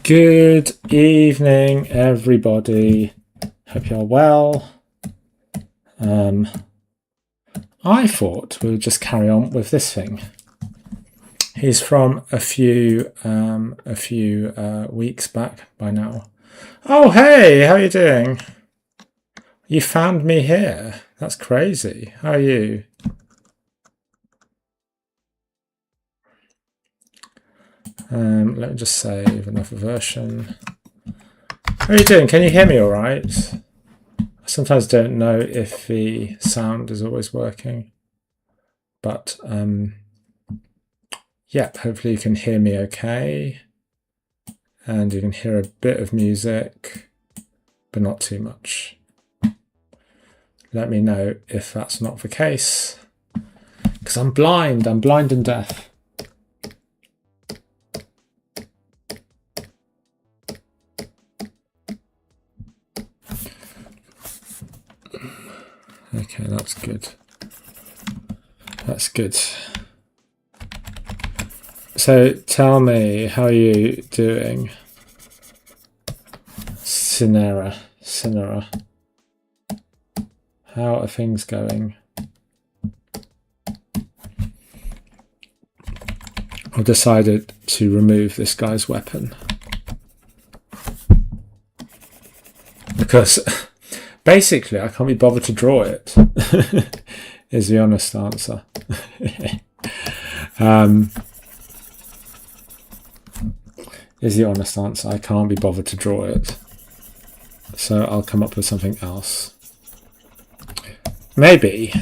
Good evening, everybody. Hope you're well. I thought we would just carry on with this thing. He's from a few weeks back by now. Oh, hey, how are you doing? You found me here. That's crazy. How are you? Let me just save another version. How are you doing? Can you hear me all right? I sometimes don't know if the sound is always working, but yeah, hopefully you can hear me okay. And you can hear a bit of music, but not too much. Let me know if that's not the case, because I'm blind and deaf. Okay, that's good. That's good. So tell me, how are you doing? Cinera. How are things going? I've decided to remove this guy's weapon because basically I can't be bothered to draw it, is the honest answer. Is the honest answer. I can't be bothered to draw it. So I'll come up with something else. Maybe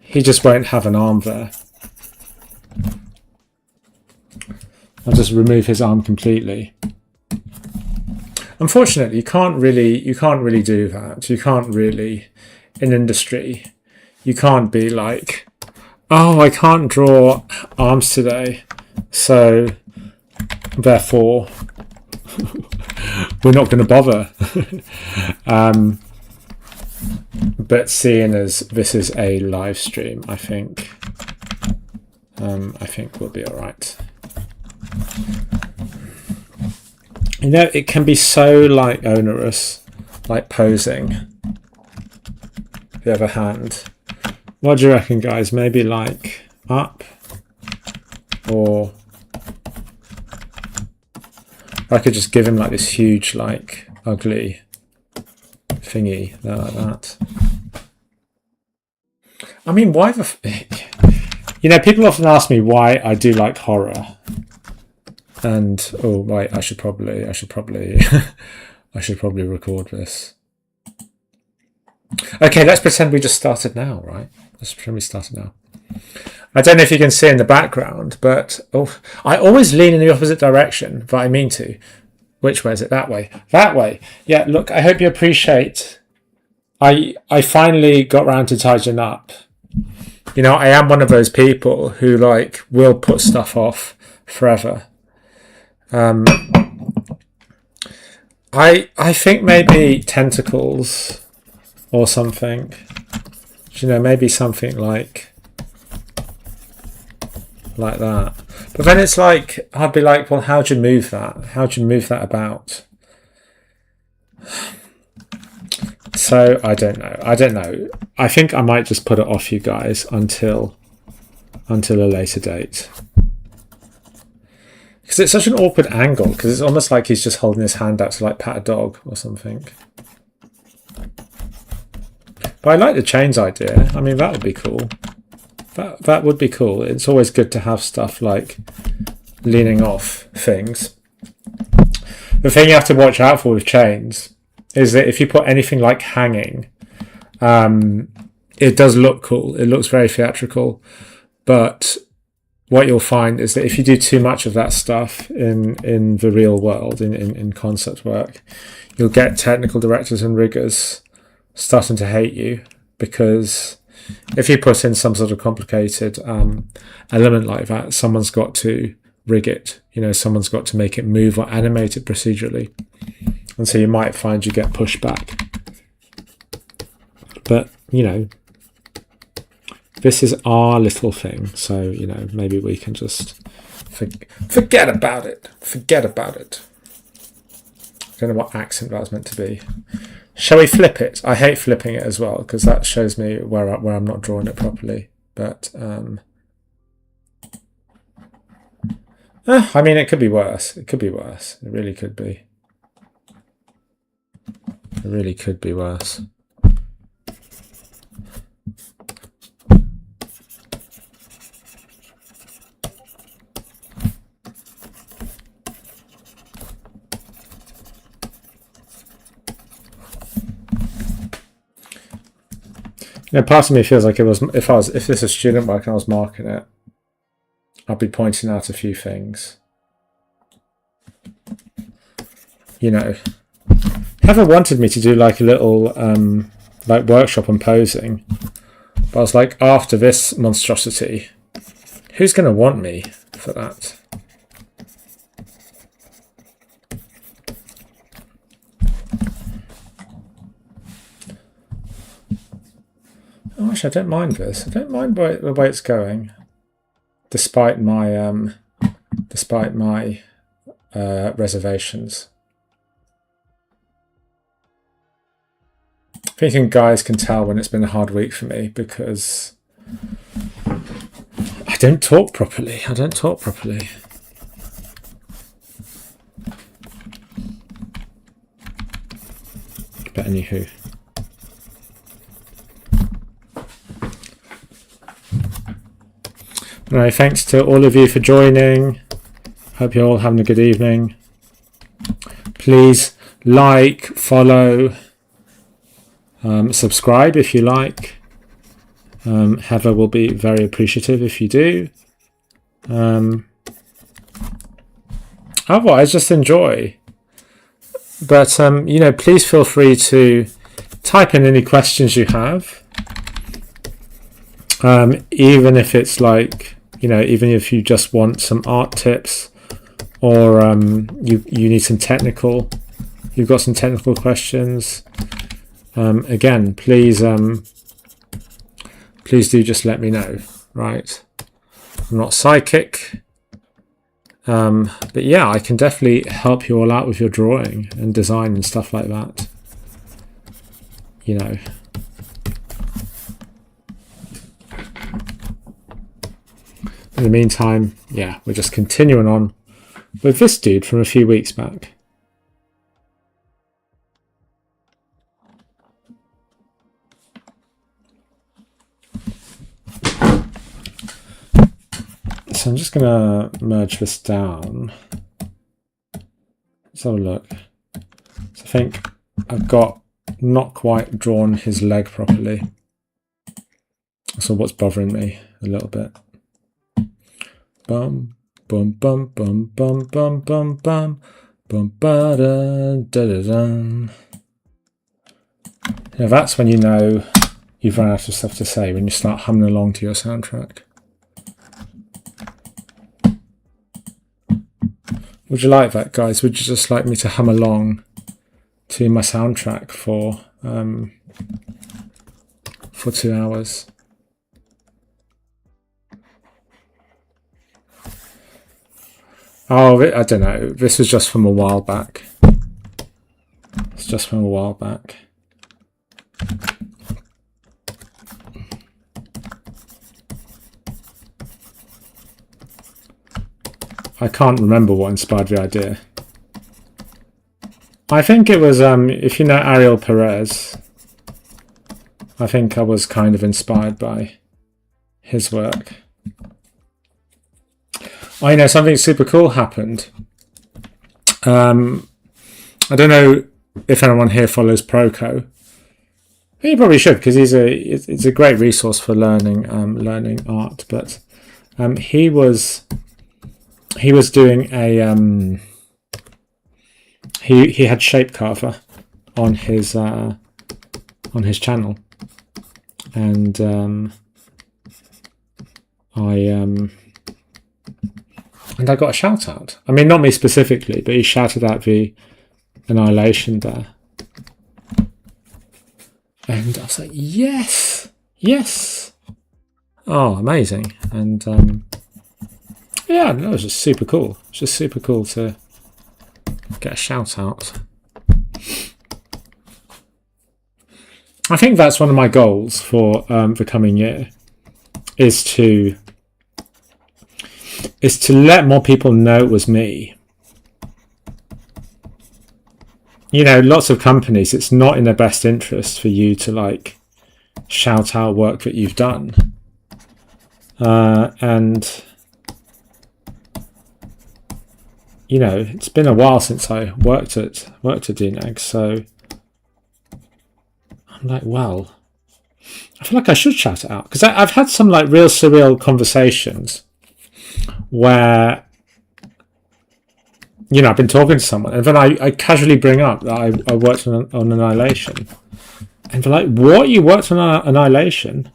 he just won't have an arm there. I'll just remove his arm completely. Unfortunately, you can't really do that. You can't really, in industry, you can't be like, oh, I can't draw arms today, so therefore we're not going to bother. But seeing as this is a live stream, I think we'll be all right. You know, it can be so like onerous, like posing. The other hand, what do you reckon, guys? Maybe like up, or I could just give him like this huge, like ugly thingy there like that. I mean, why you know, people often ask me why I do like horror. And oh wait, I should probably I should probably record this. Okay, let's pretend we just started now, right? Let's pretend we started now. I don't know if you can see in the background, but oh, I always lean in the opposite direction, but I mean to. Which way is it? That way. That way. Yeah, look, I hope you appreciate I finally got round to tidying up. You know, I am one of those people who like will put stuff off forever. I think maybe tentacles or something. You know, maybe something like that. But then it's like I'd be like, well, how'd you move that? How'd you move that about? So I don't know. I think I might just put it off, you guys, until a later date. Because it's such an awkward angle, because it's almost like he's just holding his hand out to like pat a dog or something. But I like the chains idea. I mean, that would be cool. That would be cool. It's always good to have stuff like leaning off things. The thing you have to watch out for with chains is that if you put anything like hanging, it does look cool. It looks very theatrical, but what you'll find is that if you do too much of that stuff in the real world, in concept work, you'll get technical directors and riggers starting to hate you, because if you put in some sort of complicated element like that, someone's got to rig it. You know, someone's got to make it move or animate it procedurally. And so you might find you get pushback. But, you know, this is our little thing. So, you know, maybe we can just Forget about it. Forget about it. I don't know what accent that was meant to be. Shall we flip it? I hate flipping it as well because that shows me where I'm not drawing it properly. But I mean, it could be worse. It could be worse. It really could be. It really could be worse. You know, part of me feels like it was if this is student work and I was marking it, I'd be pointing out a few things. You know, Heather wanted me to do like a little like workshop on posing, but I was like, after this monstrosity, who's going to want me for that? Oh, actually, I don't mind this. I don't mind the way it's going, despite my reservations. I think guys can tell when it's been a hard week for me because I don't talk properly. But anywho. Anyway, thanks to all of you for joining. Hope you're all having a good evening. Please like, follow, subscribe if you like. Heather will be very appreciative if you do. Otherwise, just enjoy. But, you know, please feel free to type in any questions you have. Even if it's like, you know, even if you just want some art tips or you need some technical, you've got some technical questions. Again, please do just let me know, right? I'm not psychic, but yeah, I can definitely help you all out with your drawing and design and stuff like that. You know. In the meantime, yeah, we're just continuing on with this dude from a few weeks back. So I'm just going to merge this down. Let's have a look. So I think I've got not quite drawn his leg properly. So what's bothering me a little bit. Bum bum bum bum bum bum bum bum bum ba da da da da. Now that's when you know you've run out of stuff to say, when you start humming along to your soundtrack. Would you like that, guys? Would you just like me to hum along to my soundtrack for 2 hours? Oh, I don't know. This was just from a while back. It's just from a while back. I can't remember what inspired the idea. I think it was, if you know Ariel Perez, I think I was kind of inspired by his work. I know something super cool happened. I don't know if anyone here follows Proco. You probably should, because it's a great resource for learning art. But he was doing a he had Shapecarver on his channel, and I got a shout out. I mean, not me specifically, but he shouted out the Annihilation there. And I was like, yes, yes. Oh, amazing. And Yeah, no, it was just super cool. It's just super cool to get a shout out. I think that's one of my goals for the coming year, is to let more people know it was me. You know, lots of companies, it's not in their best interest for you to like shout out work that you've done. And you know, it's been a while since I worked at DNAG, so I'm like, well, I feel like I should shout it out, because I've had some like real surreal conversations where, you know, I've been talking to someone and then I casually bring up that I worked on Annihilation, and they're like, what, you worked on Annihilation?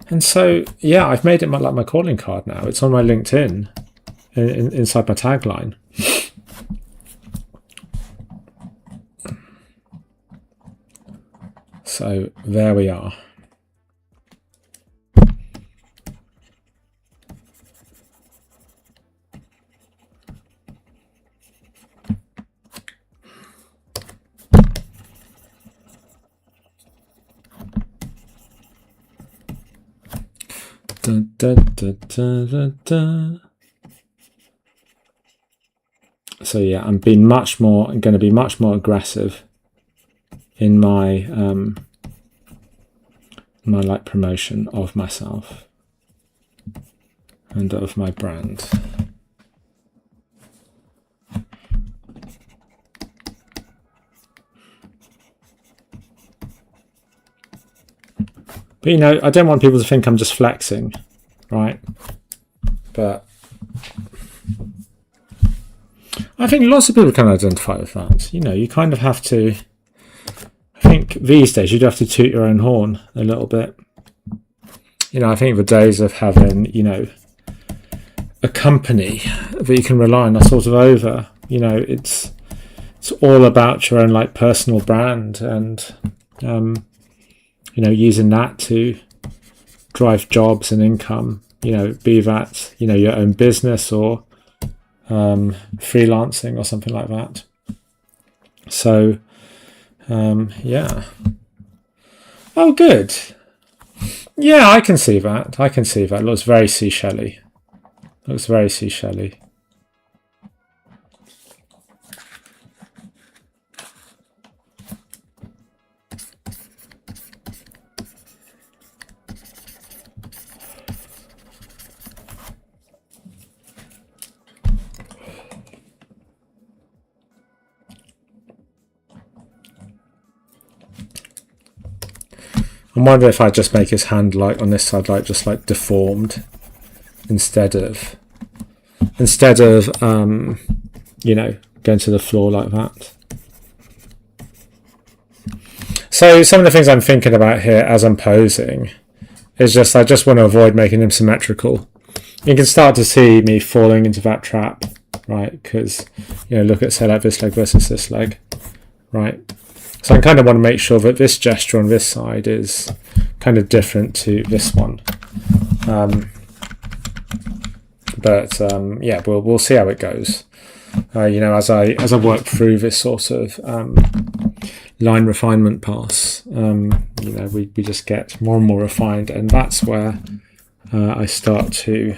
And so yeah, I've made it my calling card now. It's on my LinkedIn inside my tagline. So there we are. Dun, dun, dun, dun, dun, dun. So yeah, I'm going to be much more aggressive in my my like promotion of myself and of my brand. But you know, I don't want people to think I'm just flexing, right? But I think lots of people can identify with that. You know, you kind of have to, I think these days you'd have to toot your own horn a little bit. You know, I think the days of having, you know, a company that you can rely on are sort of over. You know, it's all about your own like personal brand, and you know, using that to drive jobs and income. You know, be that, you know, your own business or freelancing or something like that. So yeah. Oh, good. Yeah, I can see that. I can see that. It looks very seashell-y. Looks very seashell-y. I'm wondering if I just make his hand like on this side like just like deformed instead of you know, going to the floor like that. So some of the things I'm thinking about here as I'm posing is just, I just want to avoid making them symmetrical. You can start to see me falling into that trap, right? Because, you know, look at, say, like this leg versus this leg, right? So I kind of want to make sure that this gesture on this side is kind of different to this one. Yeah, we'll see how it goes. You know, as I work through this sort of line refinement pass, you know, we just get more and more refined, and that's where I start to,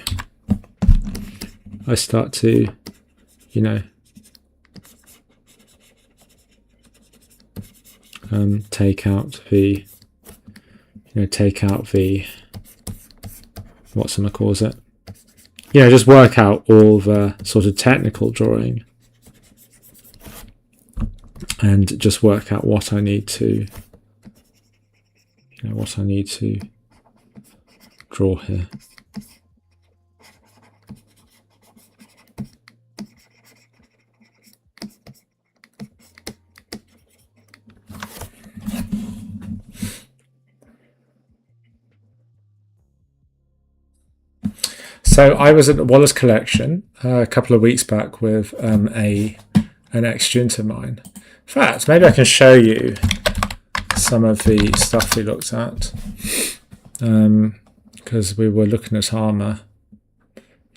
you know, take out the what's it? You know, just work out all the sort of technical drawing and just work out what I need to, draw here. So I was at the Wallace Collection a couple of weeks back with an ex-student of mine. In fact, maybe I can show you some of the stuff we looked at, because we were looking at armour.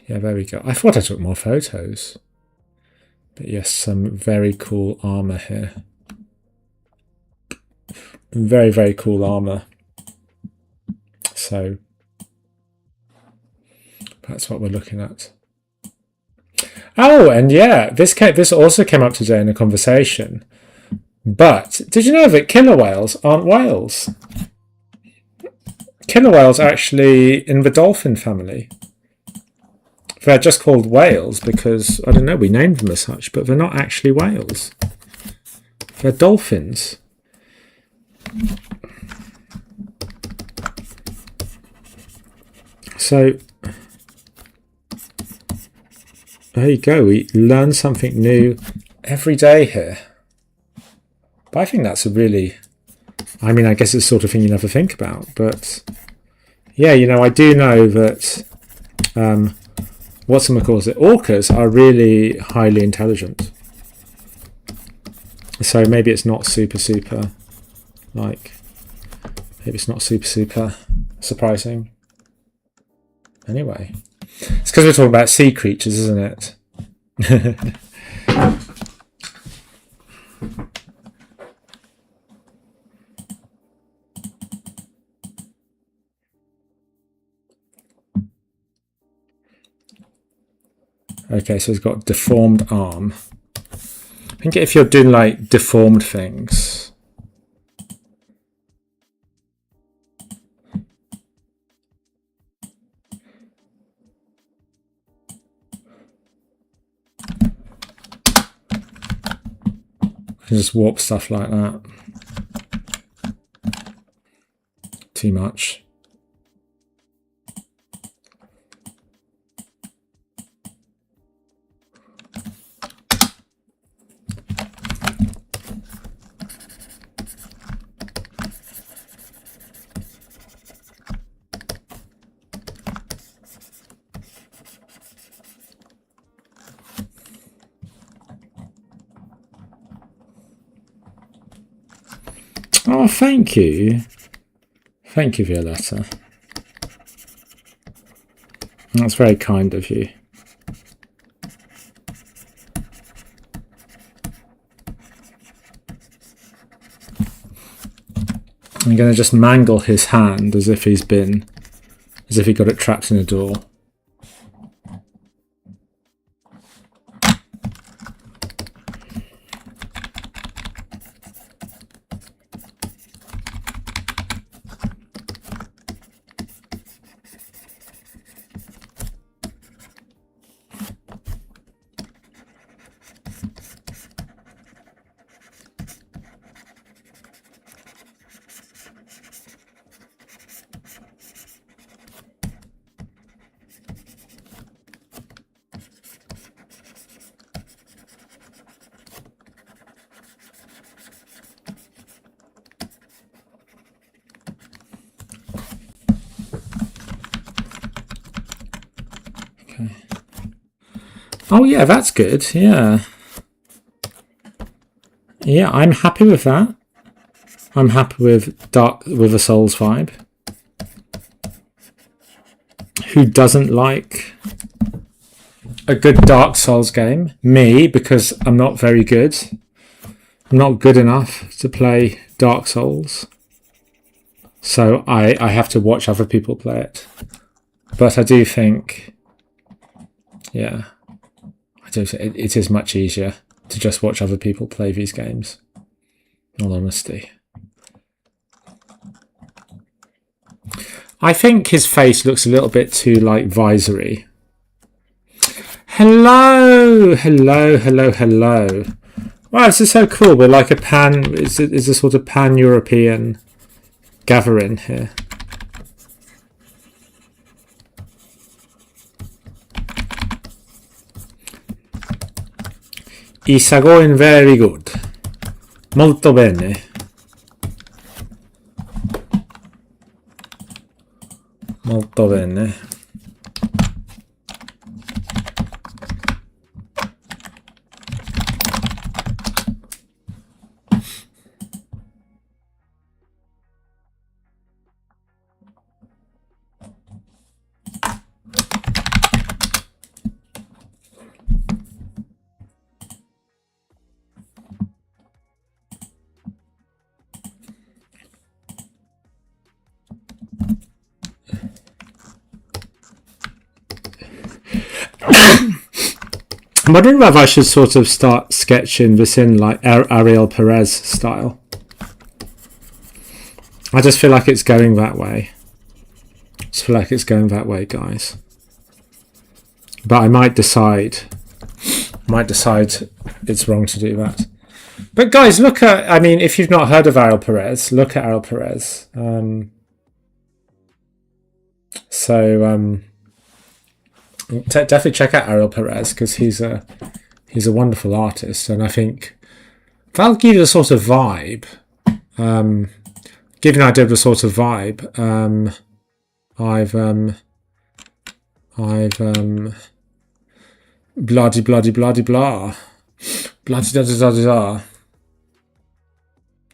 Yeah, there we go. I thought I took more photos. But yes, some very cool armor here. Very, very cool armor. So that's what we're looking at. Oh, and yeah, this also came up today in a conversation. But did you know that killer whales aren't whales? Killer whales are actually in the dolphin family. They're just called whales because, I don't know, we named them as such, but they're not actually whales. They're dolphins. So, there you go. We learn something new every day here. But I think that's a really... I mean, I guess it's the sort of thing you never think about. But, yeah, you know, I do know that... orcas are really highly intelligent. So maybe it's not super surprising. Anyway, it's because we're talking about sea creatures, isn't it? Okay, so it's got deformed arm. I think if you're doing like deformed things, you can just warp stuff like that. Too much. Oh, thank you. Thank you, Violetta. That's very kind of you. I'm going to just mangle his hand as if he got it trapped in a door. Oh yeah, that's good. Yeah. Yeah, I'm happy with that. I'm happy with a Souls vibe. Who doesn't like a good Dark Souls game? Me, because I'm not very good. I'm not good enough to play Dark Souls. So I have to watch other people play it. But I do think, yeah, it is much easier to just watch other people play these games, in all honesty. I think his face looks a little bit too, like, visory. Hello! Hello, hello, hello. Wow, this is so cool. We're like it's a sort of pan-European gathering here. It's going very good. Molto bene. Molto bene. I'm wondering whether I should sort of start sketching this in like Ariel Perez style. I just feel like it's going that way. Guys. But I might decide it's wrong to do that. But guys, look at, I mean, if you've not heard of Ariel Perez, look at Ariel Perez. Definitely check out Ariel Perez, because he's a wonderful artist, and I think that'll give you the sort of vibe. Give you an idea of the sort of vibe. I've bloody blah bloody da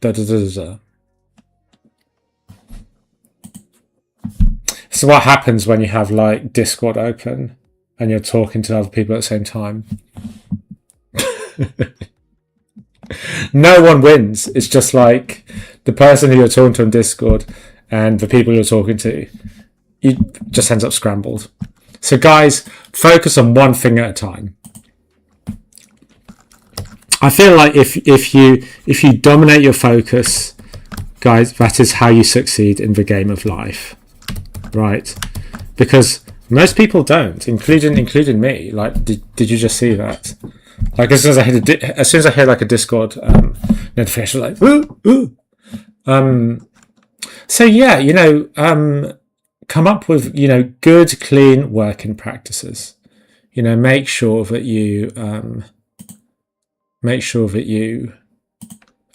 da da da. So what happens when you have like Discord open and you're talking to other people at the same time? No one wins. It's just like the person who you're talking to on Discord and the people you're talking to, you just ends up scrambled. So guys, focus on one thing at a time. I feel like if you dominate your focus, guys, that is how you succeed in the game of life, right? Because most people don't, including me. Like, did you just see that? Like, as soon as I hear like a Discord notification, like ooh, ooh. So yeah, come up with good, clean working practices. Make sure that you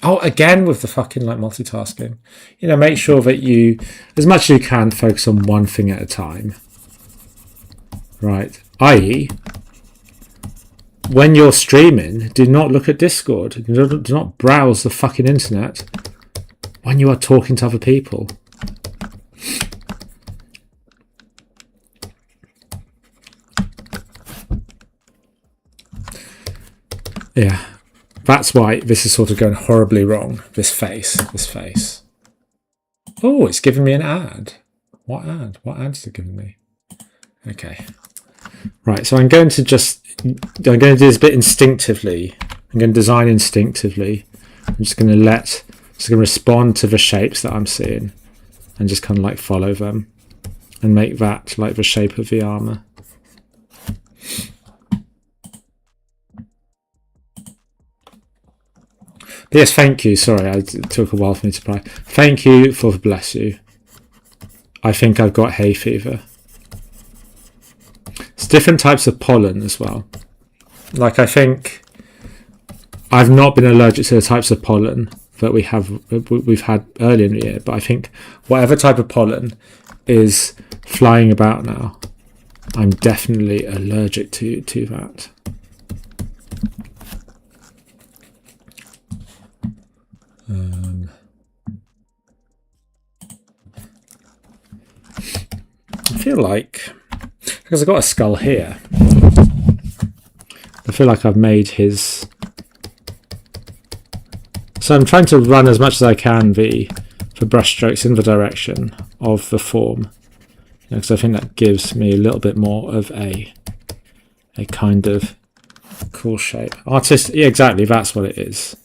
again with the fucking like multitasking, make sure that you, as much as you can, focus on one thing at a time, right? I.e., when you're streaming, do not look at Discord. Do not browse the fucking internet when you are talking to other people. Yeah, that's why this is sort of going horribly wrong. This face. Oh, it's giving me an ad. What ad? What ad is it giving me? Okay. Right, so I'm going to do this bit instinctively. I'm going to design instinctively. I'm just going to respond to the shapes that I'm seeing and just kind of like follow them and make that like the shape of the armor. Yes, thank you. Sorry, it took a while for me to reply. Thank you for the bless you. I think I've got hay fever. It's different types of pollen as well. Like, I think I've not been allergic to the types of pollen that we've had earlier in the year, but I think whatever type of pollen is flying about now, I'm definitely allergic to that. I feel like, because I've got a skull here, I feel like I've made his... So I'm trying to run as much as I can the brush strokes in the direction of the form, because I think that gives me a little bit more of a kind of cool shape. Artist, yeah, exactly, that's what it is.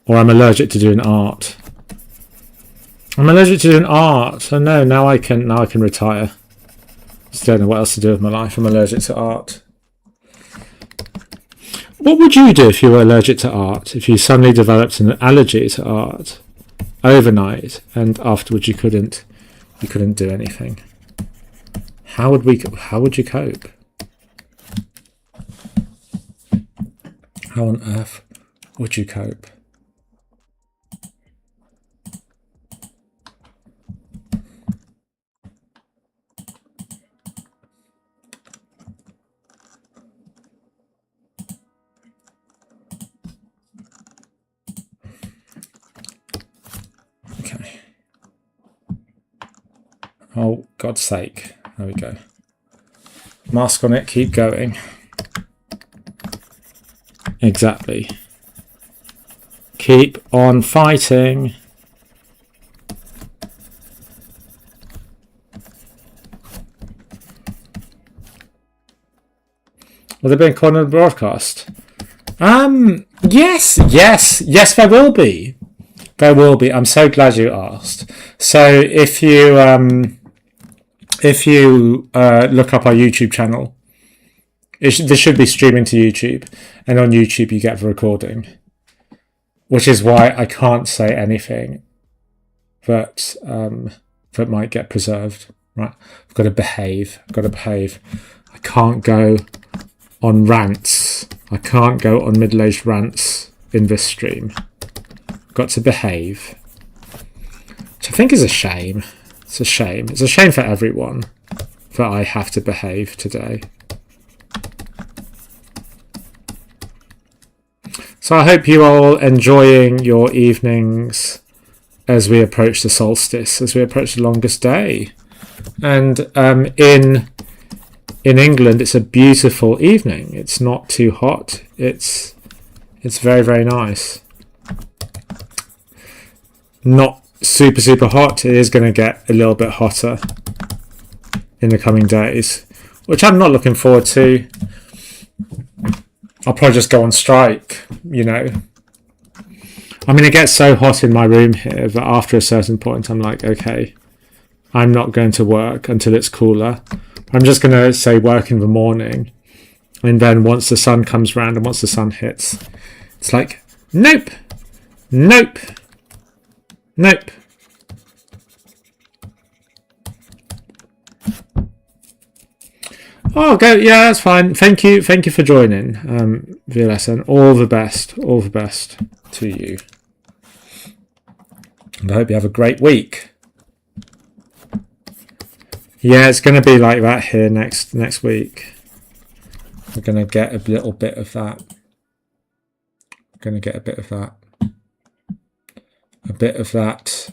Or I'm allergic to doing art. I'm allergic to doing art. So no, now I can retire. Just don't know what else to do with my life. I'm allergic to art. What would you do if you were allergic to art? If you suddenly developed an allergy to art overnight and afterwards you couldn't do anything? How would you cope? How on earth would you cope? Okay. Oh, God's sake. There we go. Mask on it, keep going. Exactly. Keep on fighting. Will there be a corner broadcast? Yes, there will be. There will be. I'm so glad you asked. So if you look up our YouTube channel, this should be streaming to YouTube, and on YouTube you get the recording, which is why I can't say anything that might get preserved. Right? I've got to behave. I can't go on rants. I can't go on middle-aged rants in this stream. I've got to behave, which I think is a shame. It's a shame. It's a shame for everyone that I have to behave today. So I hope you are all enjoying your evenings as we approach the solstice, as we approach the longest day. And in England, it's a beautiful evening. It's not too hot. It's very, very nice. Not super, super hot. It is going to get a little bit hotter in the coming days, which I'm not looking forward to. I'll probably just go on strike, you know. I mean, it gets so hot in my room here that after a certain point, I'm like, okay, I'm not going to work until it's cooler. I'm just going to say work in the morning. And then once the sun comes round and once the sun hits, it's like, nope, nope, nope. Oh, go. Yeah, that's fine. Thank you for joining, VLS, and all the best to you. And I hope you have a great week. Yeah, it's going to be like that here next week. We're going to get a little bit of that. A bit of that.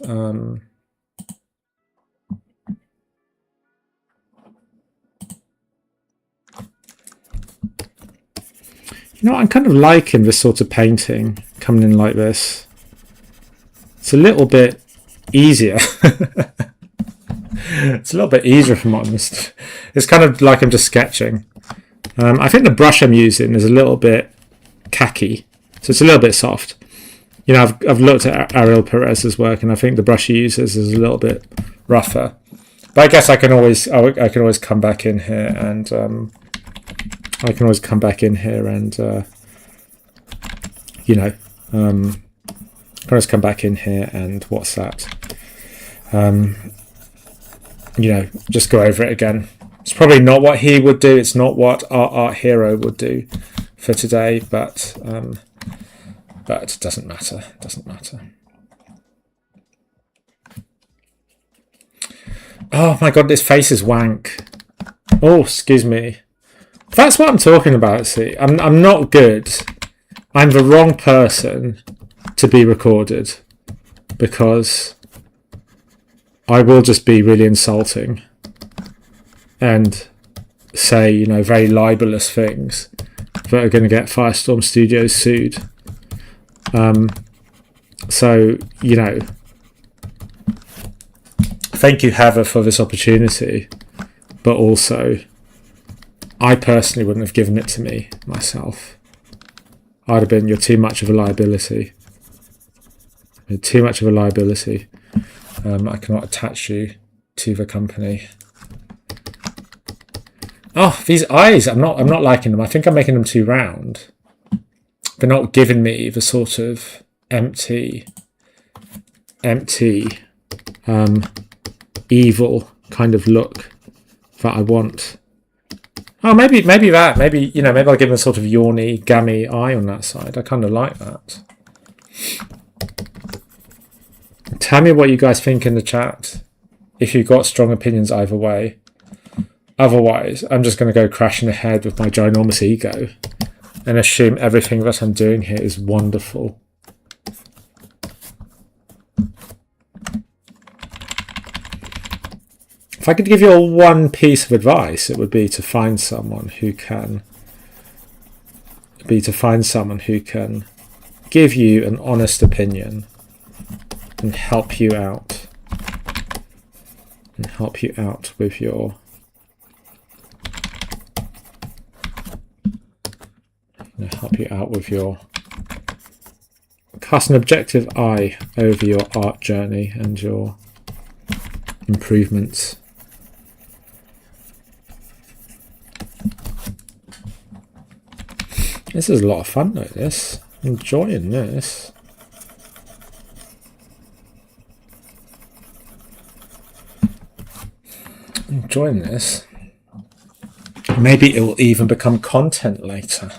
You know, I'm kind of liking this sort of painting coming in like this. It's a little bit easier. It's a little bit easier, if I'm honest. It's kind of like I'm just sketching. I think the brush I'm using is a little bit khaki, so it's a little bit soft. You know, I've looked at Ariel Perez's work, and I think the brush he uses is a little bit rougher. But I guess I can always come back in here and you know, what's that? You know, just go over it again. It's probably not what he would do. It's not what our art hero would do for today, but it doesn't matter. It doesn't matter. Oh my god, this face is wank. Oh, excuse me. That's what I'm talking about. See, I'm not good. I'm the wrong person to be recorded because I will just be really insulting and say, you know, very libelous things that are going to get Firestorm Studios sued. So, you know, thank you, Heather, for this opportunity, but also I personally wouldn't have given it to me myself. I'd have been, you're too much of a liability. You're too much of a liability. I cannot attach you to the company. Oh, these eyes, I'm not liking them. I think I'm making them too round. They're not giving me the sort of empty, evil kind of look that I want. Oh, maybe that. Maybe, you know, maybe I'll give them a sort of yawny, gammy eye on that side. I kind of like that. Tell me what you guys think in the chat, if you've got strong opinions either way. Otherwise, I'm just going to go crashing ahead with my ginormous ego and assume everything that I'm doing here is wonderful. If I could give you one piece of advice, it would be to find someone who can give you an honest opinion and help you out with your help you out with your cast an objective eye over your art journey and your improvements. This is a lot of fun though, this. I'm enjoying this. Enjoying this. Maybe it will even become content later.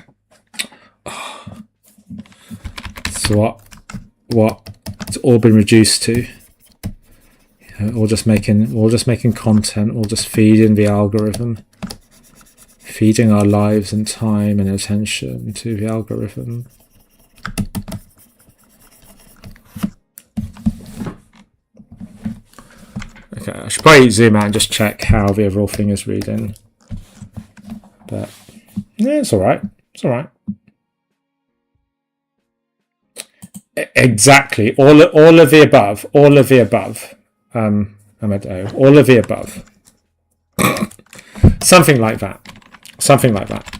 Oh. So what it's all been reduced to. We're just making content, we're just feeding the algorithm. Feeding our lives and time and attention to the algorithm. Okay, I should probably zoom out and just check how the overall thing is reading. But yeah, it's alright. It's alright. Exactly. All of the above. All of the above. All of the above. Something like that. Something like that.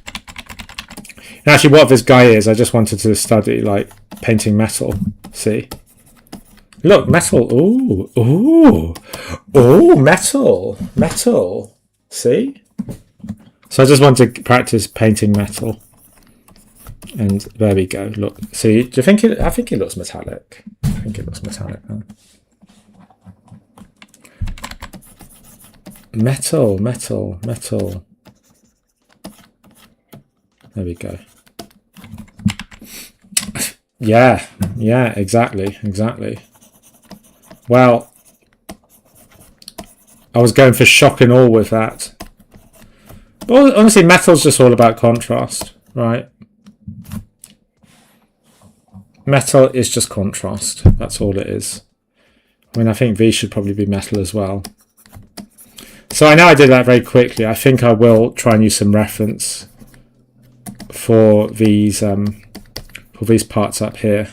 And actually, what this guy is, I just wanted to study, like, painting metal. See? Look, metal. Ooh, ooh, ooh, metal. Metal. See? So I just want to practice painting metal. And there we go. Look. See, do you think it... I think it looks metallic. I think it looks metallic. Huh? Metal, metal, metal. There we go. Yeah, yeah, exactly, exactly. Well, I was going for shock and awe with that. But honestly, metal's just all about contrast, right? Metal is just contrast. That's all it is. I mean, I think these should probably be metal as well. So I know I did that very quickly. I think I will try and use some reference for these parts up here.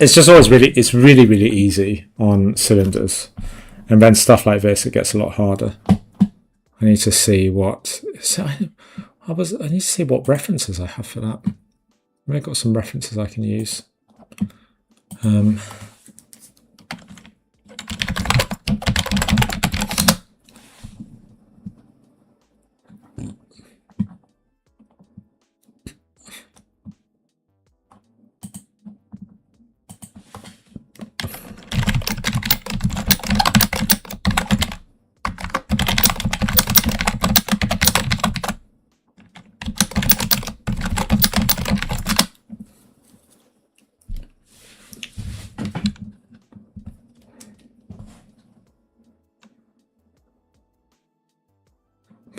It's just always really easy on cylinders, and then stuff like this it gets a lot harder. I need to see what I need to see what references I have for that. I've got some references I can use.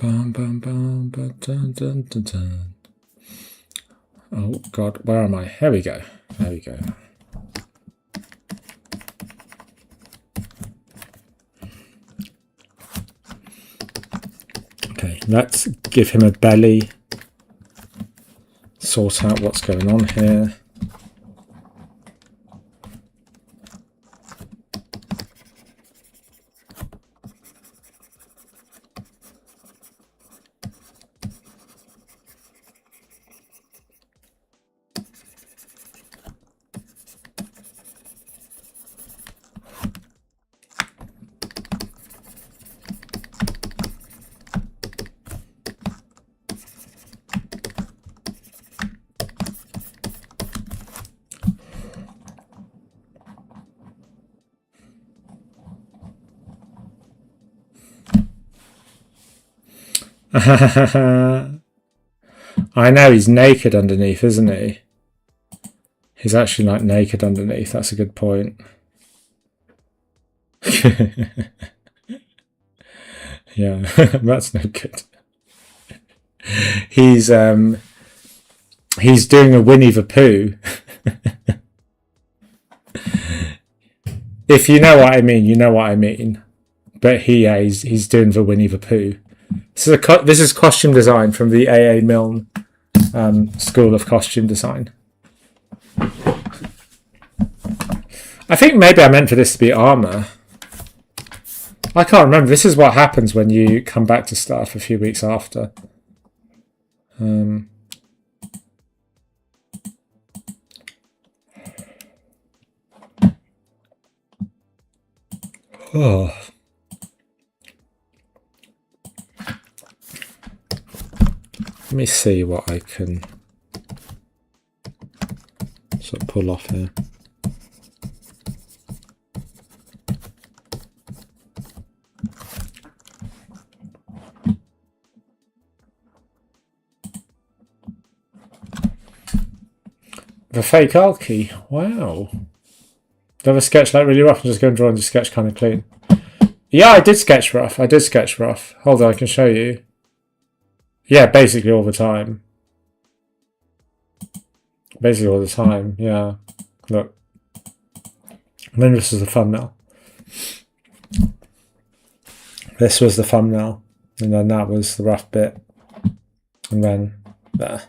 Bum, bum, bum, ba, dun, dun, dun, dun. Oh God, where am I? Here we go. There we go. Okay, let's give him a belly. Sort out what's going on here. I know, he's naked underneath, isn't he? He's actually like naked underneath. That's a good point. Yeah, that's no good. He's doing a Winnie the Pooh. If you know what I mean, you know what I mean. But he's doing the Winnie the Pooh. This is costume design from the A.A. Milne School of Costume Design. I think maybe I meant for this to be armor. I can't remember. This is what happens when you come back to stuff a few weeks after. Oh. Let me see what I can sort of pull off here. The fake alt key. Wow. Do you ever sketch like really rough and just go and draw and just sketch kind of clean? Yeah, I did sketch rough. Hold on, I can show you. Yeah, basically all the time. Yeah. Look. And then this was the thumbnail. This was the thumbnail. And then that was the rough bit. And then there.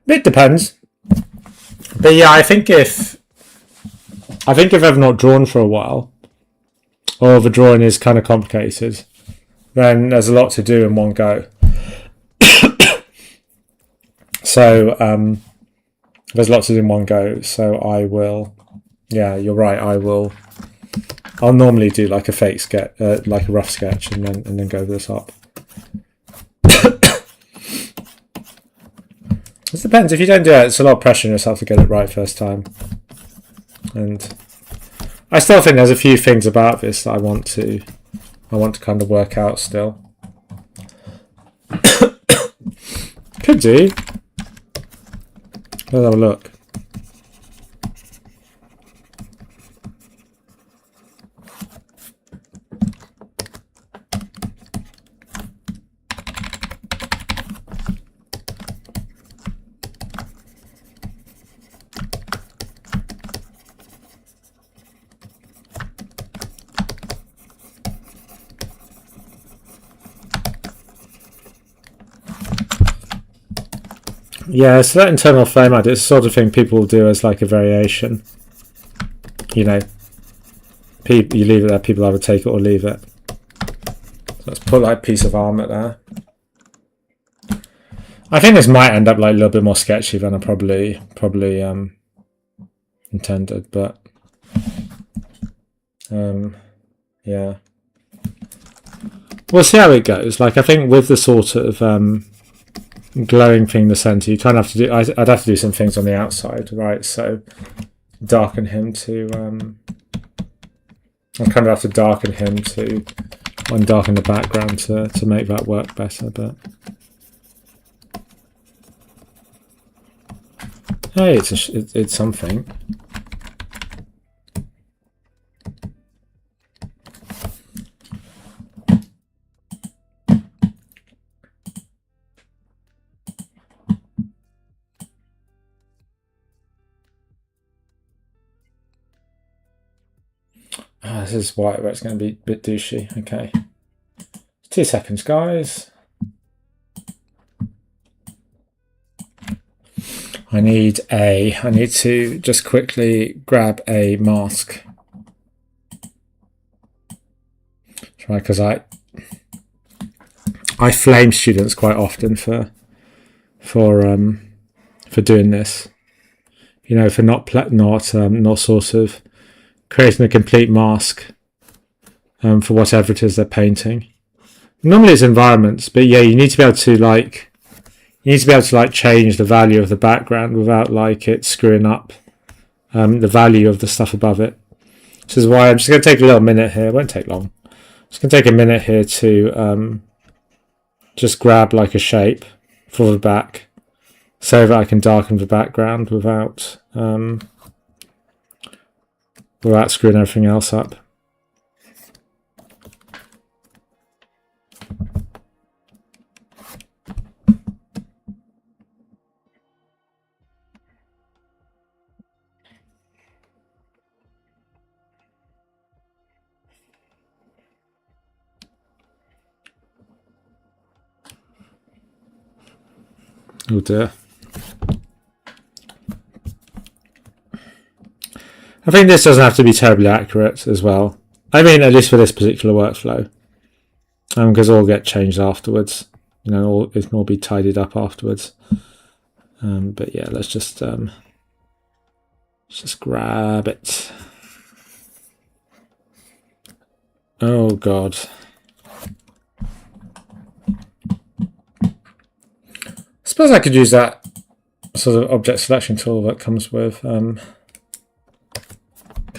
It depends. But yeah, I think if I've not drawn for a while, or the drawing is kind of complicated, then there's a lot to do in one go. So there's lots to do in one go. So I will, yeah, you're right. I'll normally do like a fake sketch, like a rough sketch, and then go this up. It depends. If you don't do it, it's a lot of pressure on yourself to get it right first time. And I still think there's a few things about this that I want to kind of work out still. Could do. Let's have a look. Yeah, so that internal flame idea is the sort of thing people will do as like a variation. You know, you leave it there, people either take it or leave it. So let's put like a piece of armor there. I think this might end up like a little bit more sketchy than I probably intended, but yeah. We'll see how it goes. Like I think with the sort of glowing thing in the center, you kind of have to do, I'd have to do some things on the outside, right? So darken him to I kind of have to darken him to undarken the background to make that work better, but hey, it's something. This is where it's going to be a bit douchey. Okay, 2 seconds, guys. I need to just quickly grab a mask. Try, because I flame students quite often for doing this. You know, for not sort of creating a complete mask for whatever it is they're painting. Normally it's environments, but yeah, you need to be able to change the value of the background without like it screwing up the value of the stuff above it. This is why I'm just going to take a little minute here. It won't take long. Just going to take a minute here to just grab like a shape for the back so that I can darken the background without screwing everything else up. Oh dear. I think this doesn't have to be terribly accurate as well. I mean, at least for this particular workflow, because it'll get changed afterwards. You know, it can all be tidied up afterwards. But yeah, let's just grab it. Oh God. I suppose I could use that sort of object selection tool that comes with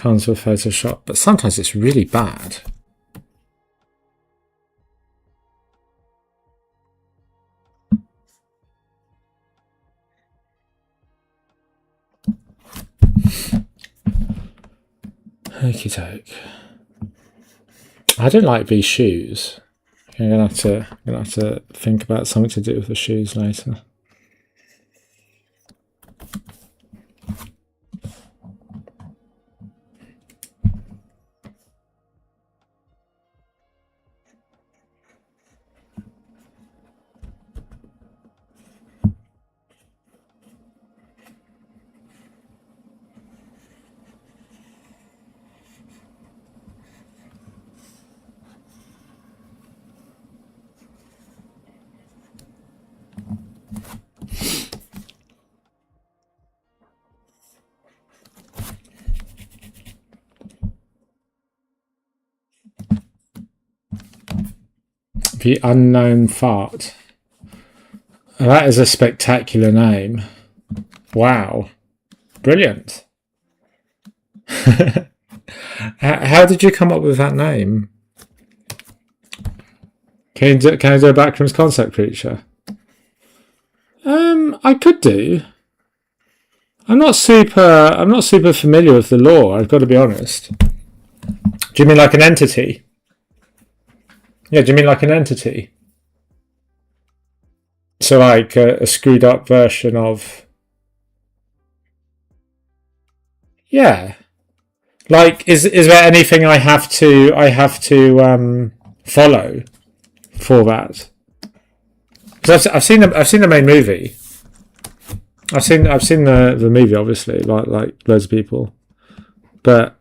Photoshop, but sometimes it's really bad. Okie doke. I don't like these shoes. I'm gonna have to think about something to do with the shoes later. The Unknown Fart. That is a spectacular name. Wow. Brilliant. How did you come up with that name? Can I do a Backrooms concept creature? I could do. I'm not super familiar with the lore, I've got to be honest. Do you mean like an entity? Yeah, do you mean like an entity? So like a screwed up version of... Yeah. Like, is there anything I have to follow for that? Because I've seen the main movie. I've seen the movie, obviously, like loads of people. But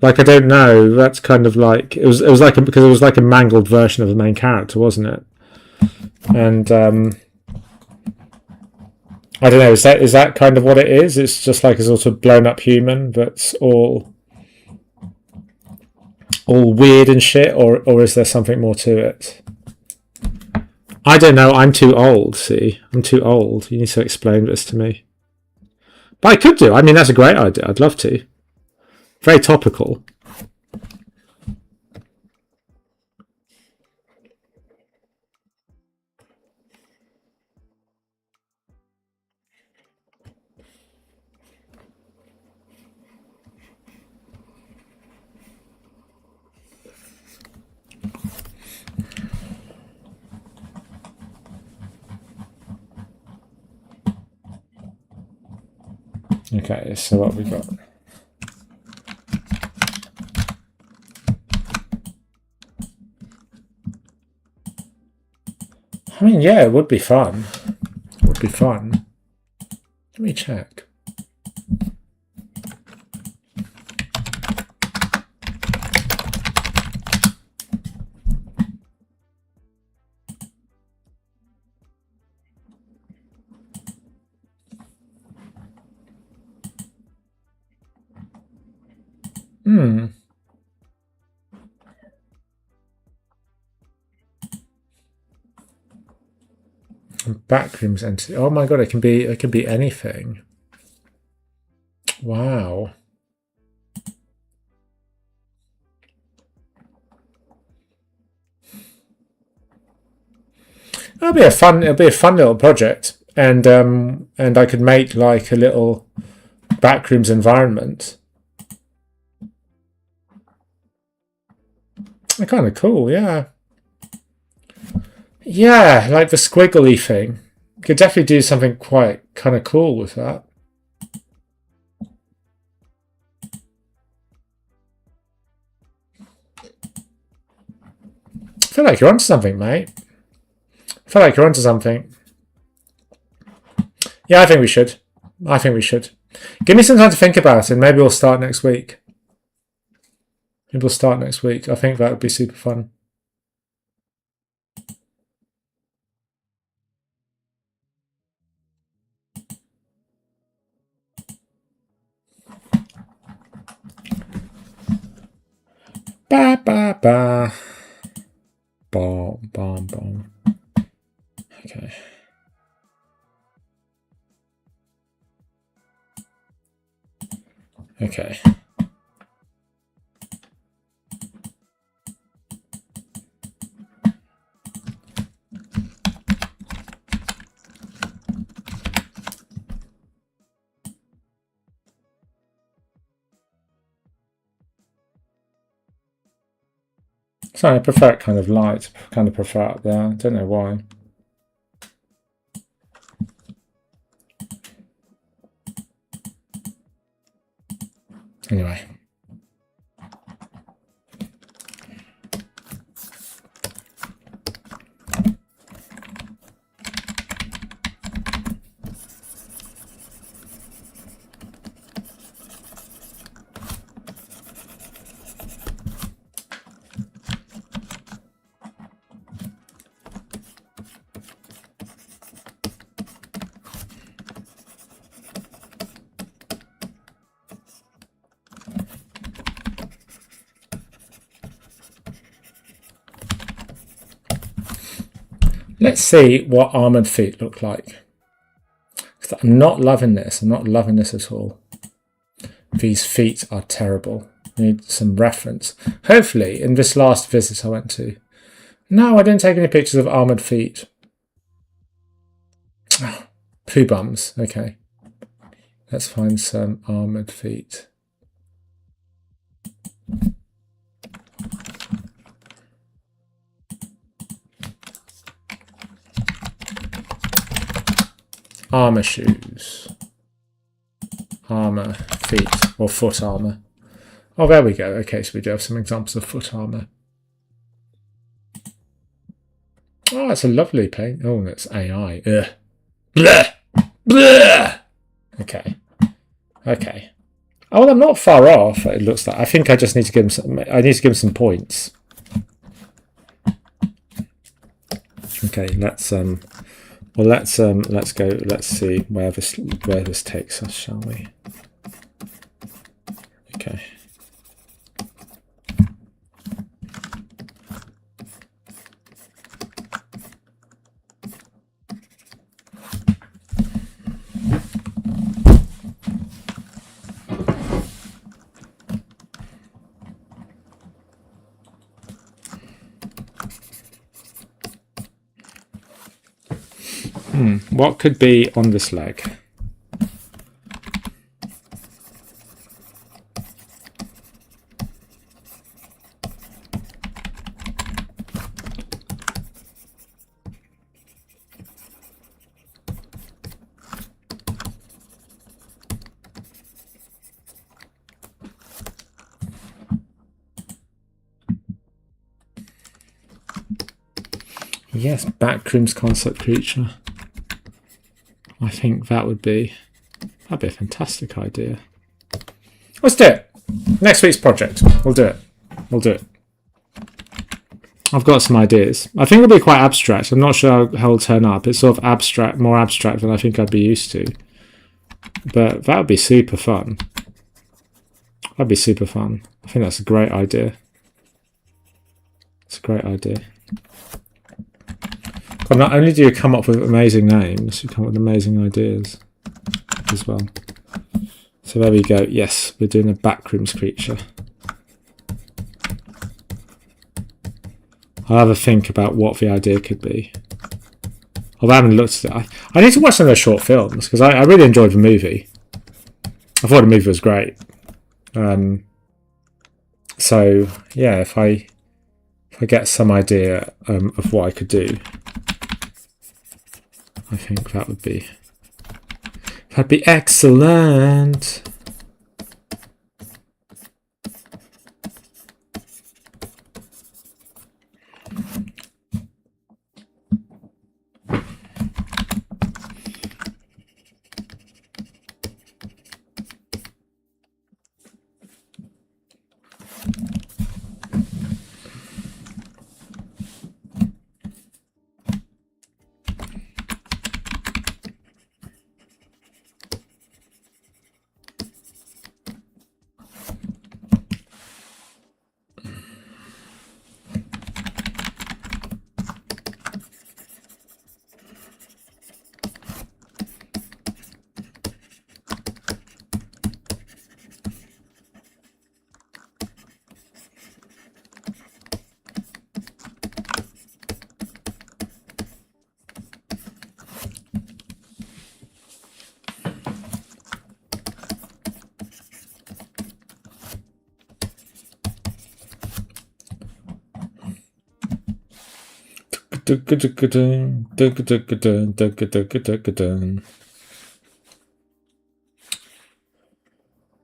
like, I don't know. That's kind of like it was like because it was like a mangled version of the main character, wasn't it? And I don't know. Is that kind of what it is? It's just like a sort of blown up human that's all weird and shit, or is there something more to it? I don't know. I'm too old. See, I'm too old. You need to explain this to me. But I could do. I mean, that's a great idea. I'd love to. Very topical. Okay, so what have we got? I mean, yeah, it would be fun. It would be fun. Let me check. Backrooms entity. Oh my god, it can be anything. Wow. It'll be a fun little project, and I could make like a little Backrooms environment. They're kind of cool, yeah. Yeah, like the squiggly thing. Could definitely do something quite kind of cool with that. I feel like you're onto something, mate. I feel like you're onto something. Yeah, I think we should. Give me some time to think about it. Maybe we'll start next week. Maybe we'll start next week. I think that would be super fun. Ba ba ba. Bomb, bomb, bomb. Okay. Okay. So I prefer it kind of light, kind of prefer it there. I don't know why. Anyway. Let's see what armoured feet look like. I'm not loving this. I'm not loving this at all. These feet are terrible. I need some reference. Hopefully, in this last visit I went to. No, I didn't take any pictures of armoured feet. Oh, poo bums. Okay. Let's find some armoured feet. Armour shoes. Armour feet, or foot armour. Oh, there we go. Okay, so we do have some examples of foot armour. Oh, that's a lovely paint. Oh, that's AI. Ugh. Blah! Blah! Okay. Okay. Oh, well, I'm not far off, it looks like. I think I just need to give him some, I need to give him some points. Okay, let's well, let's go. Let's see where this takes us, shall we? Okay. What could be on this leg? Yes, backrooms concept creature. I think that'd be a fantastic idea. Let's do it. Next week's project. We'll do it. We'll do it. I've got some ideas. I think it'll be quite abstract. I'm not sure how it'll turn up. It's sort of abstract, more abstract than I think I'd be used to. But that would be super fun. That'd be super fun. I think that's a great idea. It's a great idea. But not only do you come up with amazing names, you come up with amazing ideas as well. So there we go. Yes, we're doing a backrooms creature. I'll have a think about what the idea could be. Although I haven't looked at it. I need to watch some of those short films because I really enjoyed the movie. I thought the movie was great. So yeah, if I get some idea of what I could do, I think that'd be excellent.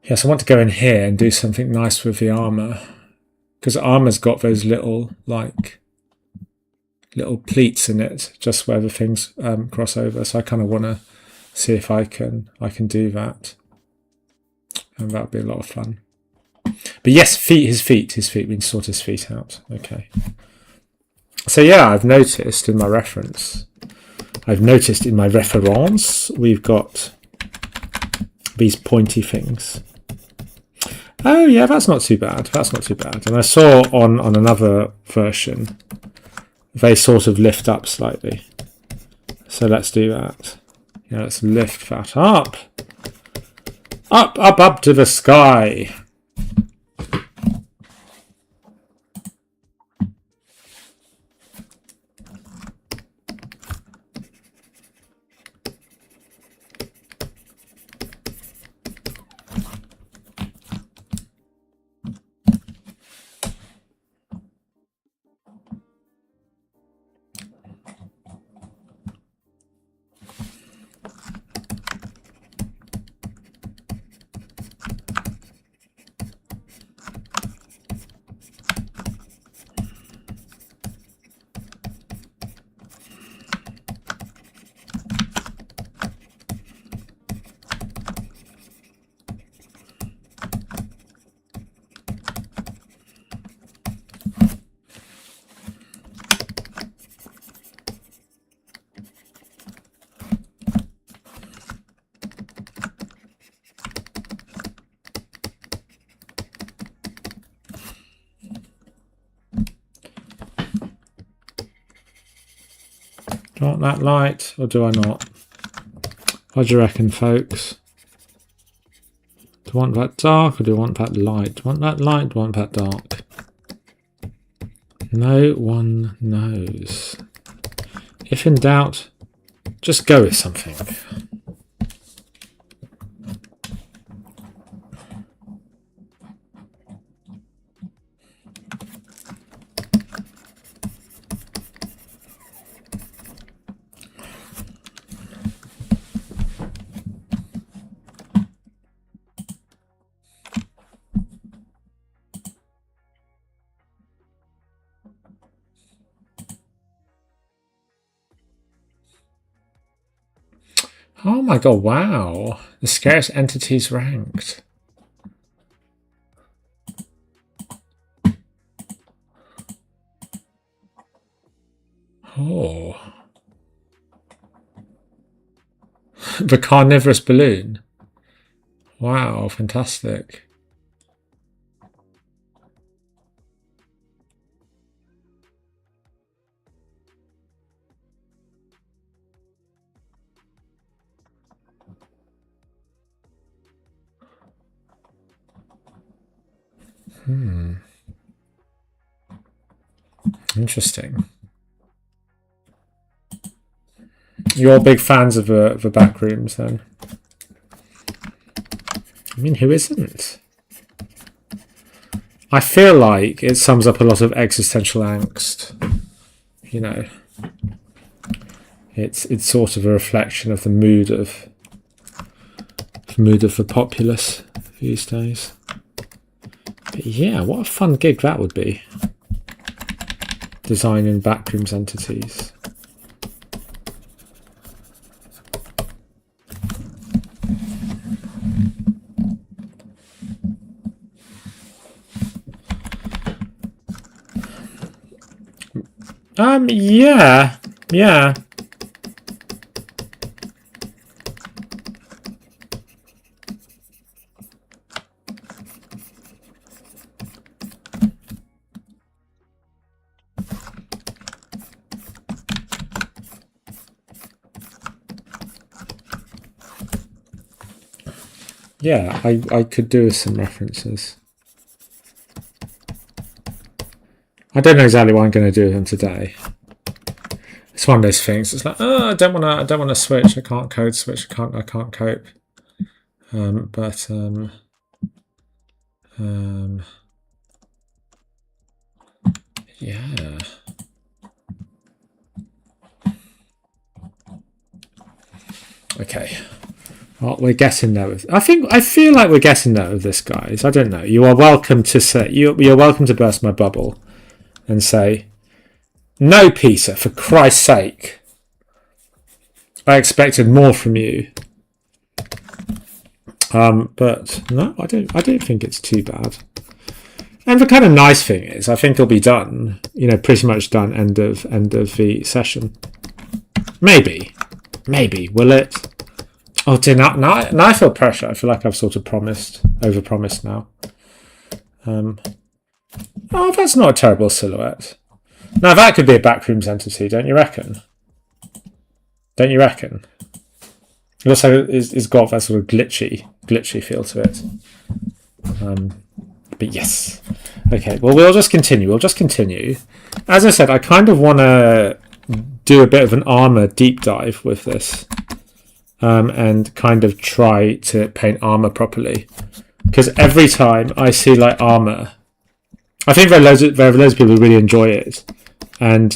Yes, I want to go in here and do something nice with the armor, because armor's got those little little pleats in it, just where the things cross over. So I kind of want to see if I can do that, and that'll be a lot of fun. But yes, his feet. We can sort his feet out. Okay. So yeah, I've noticed in my reference, we've got these pointy things. Oh yeah, that's not too bad. That's not too bad. And I saw on another version, they sort of lift up slightly. So let's do that. Yeah, let's lift that up. Up to the sky. Do I want that light or do I not? What do you reckon, folks? Do I want that dark or do I want that light? Do I want that light? Do I want that dark? No one knows. If in doubt, just go with something. Oh my god, wow. The scariest entities ranked. Oh. The carnivorous balloon. Wow, fantastic. Interesting. You're big fans of the back rooms then? I mean, who isn't? I feel like it sums up a lot of existential angst. You know, it's sort of a reflection of the mood of the populace these days. But yeah, what a fun gig that would be. Designing backrooms entities. Yeah. Yeah, I could do with some references. I don't know exactly what I'm going to do with them today. It's one of those things. It's like, oh, I don't want to switch. I can't code switch. I can't cope. Yeah. Okay. Well, we're getting there with. I feel like we're getting there with this, guys. I don't know. You are welcome to say. You're welcome to burst my bubble, and say, "No, Peter, for Christ's sake, I expected more from you." But no, I don't think it's too bad. And the kind of nice thing is, I think it'll be done. Pretty much done. End of the session. Maybe. Will it? Oh, dear, now I feel pressure. I feel like I've sort of overpromised now. Oh, that's not a terrible silhouette. Now that could be a backrooms entity, don't you reckon? It looks like it's got that sort of glitchy feel to it. But yes. Okay, well, we'll just continue. As I said, I kind of want to do a bit of an armor deep dive with this. And kind of try to paint armor properly. Because every time I see like armor, I think there are loads of people who really enjoy it. And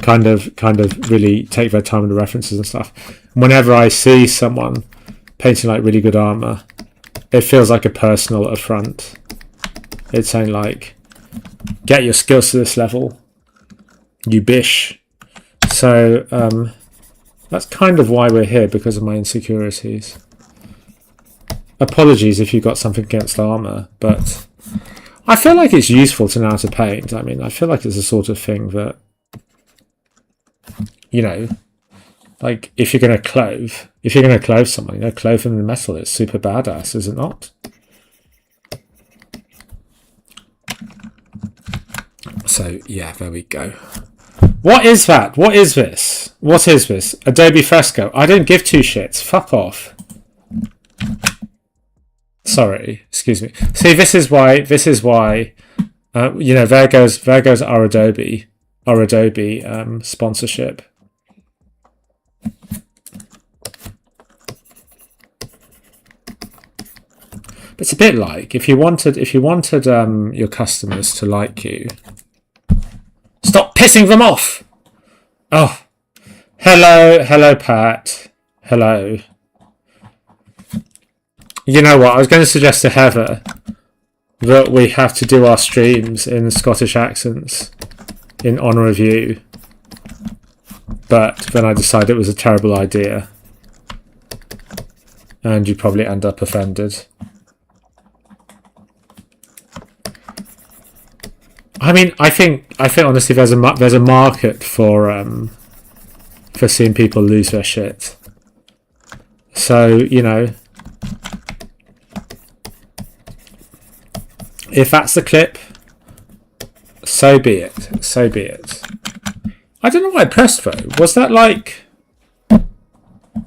kind of really take their time with the references and stuff. Whenever I see someone painting like really good armor, it feels like a personal affront. It's saying like, get your skills to this level, you bish. So that's kind of why we're here, because of my insecurities. Apologies if you've got something against armor, but I feel like it's useful to know how to paint. I mean, I feel like it's the sort of thing that, like if you're going to clothe someone, clothe them in metal. It's super badass, is it not? So yeah, there we go. What is that? What is this? Adobe Fresco. I don't give two shits. Fuck off. Sorry, excuse me. See, this is why. There goes our Adobe sponsorship. But it's a bit like if you wanted your customers to like you. Stop pissing them off! Oh, hello, Pat. Hello. You know what? I was going to suggest to Heather that we have to do our streams in Scottish accents in honour of you. But then I decided it was a terrible idea. And you'd probably end up offended. I mean, I think honestly, there's a market for seeing people lose their shit. So if that's the clip, so be it. I don't know why I pressed though. Was that like?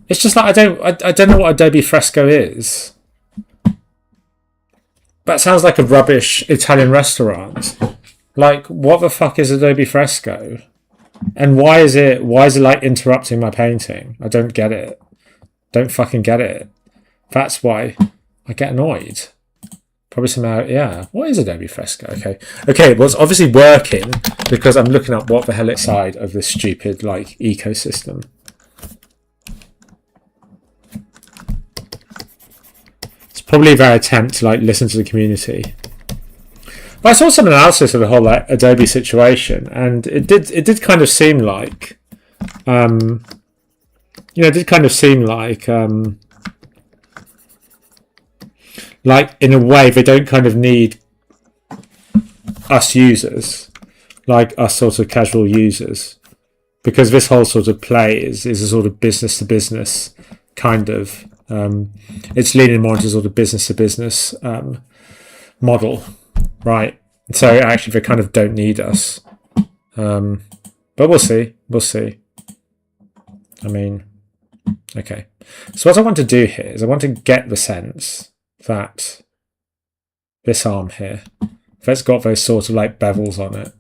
It's just like I don't know what Adobe Fresco is. That sounds like a rubbish Italian restaurant. Like, what the fuck is Adobe Fresco? And why is it like interrupting my painting? I don't get it. Don't fucking get it. That's why I get annoyed. Probably somehow, yeah. What is Adobe Fresco? Okay, well, it's obviously working because I'm looking up what the hell it's side of this stupid, like, ecosystem. It's probably their attempt to, like, listen to the community. But I saw some analysis of the whole like Adobe situation, and it did kind of seem like, in a way they don't kind of need us users, like us sort of casual users, because this whole sort of play is a sort of business to business kind of. It's leaning more into sort of business to business model. Right, so actually they kind of don't need us, but we'll see. I mean, okay. So what I want to do here is I want to get the sense that this arm here, that's got those sort of like bevels on it,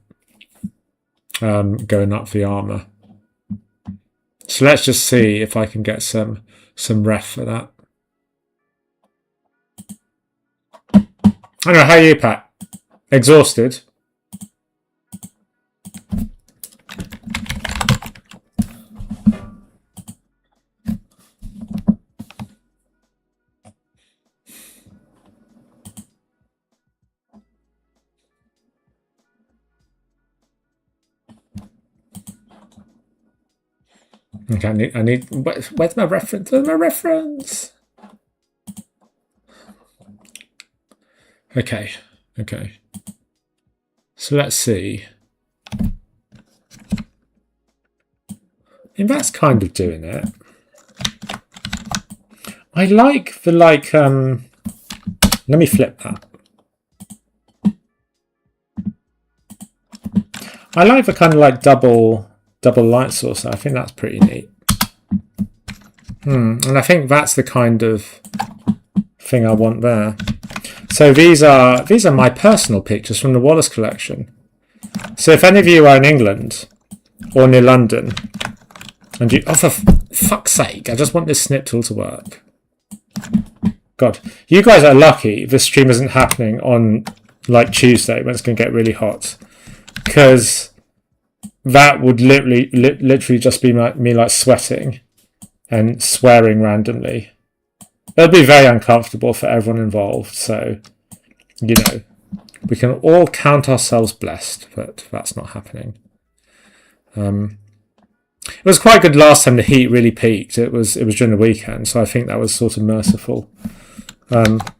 going up the armour. So let's just see if I can get some ref for that. I don't know, how are you, Pat? Exhausted? Okay, where's my reference? Where's my reference? Okay. So let's see. And that's kind of doing it. I like the let me flip that. I like the kind of double light source. I think that's pretty neat. And I think that's the kind of thing I want there. So these are my personal pictures from the Wallace collection. So if any of you are in England or near London, and you, oh for fuck's sake, I just want this snip tool to work. God, you guys are lucky this stream isn't happening on Tuesday when it's going to get really hot, because that would literally just be me sweating and swearing randomly. It'll be very uncomfortable for everyone involved. So, we can all count ourselves blessed, but that's not happening. It was quite good last time the heat really peaked. It was during the weekend, so I think that was sort of merciful. But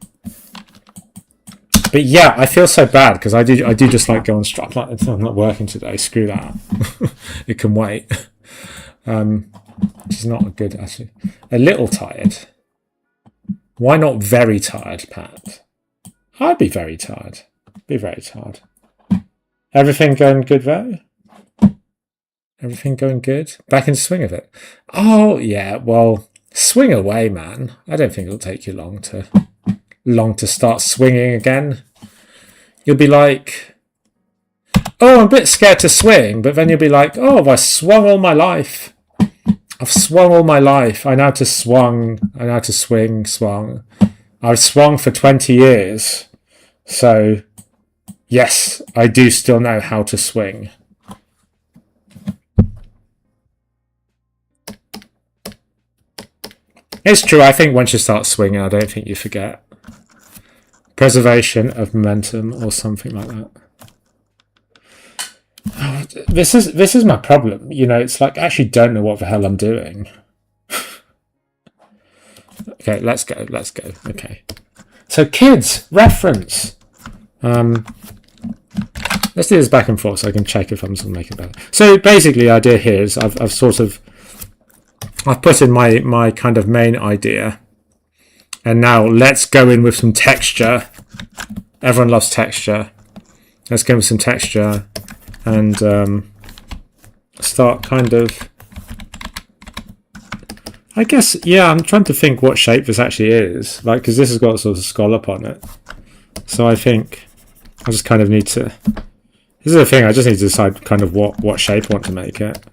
yeah, I feel so bad because I do just go on strike. I'm not working today. Screw that. It can wait. Which is not good actually. A little tired. Why not very tired, Pat? I'd be very tired. Everything going good though? Everything going good? Back in the swing of it? Oh yeah, well, swing away, man. I don't think it'll take you long to start swinging again. You'll be like, oh, I'm a bit scared to swing, but then you'll be like, oh, have I swung all my life? I've swung all my life. I know how to swung. I know how to swung. I've swung for 20 years. So, yes, I do still know how to swing. It's true. I think once you start swinging, I don't think you forget. Preservation of momentum or something like that. Oh, this is my problem. It's I actually don't know what the hell I'm doing. Okay, let's go. Okay. So kids, reference. Let's do this back and forth so I can check if I'm sort of making it better. So basically the idea here is I've put in my kind of main idea, and now let's go in with some texture. Everyone loves texture. Let's go with some texture and start kind of, I guess, yeah, I'm trying to think what shape this actually is, because this has got sort of a scallop on it. So I think I just kind of need to, this is the thing, I just need to decide kind of what shape I want to make it.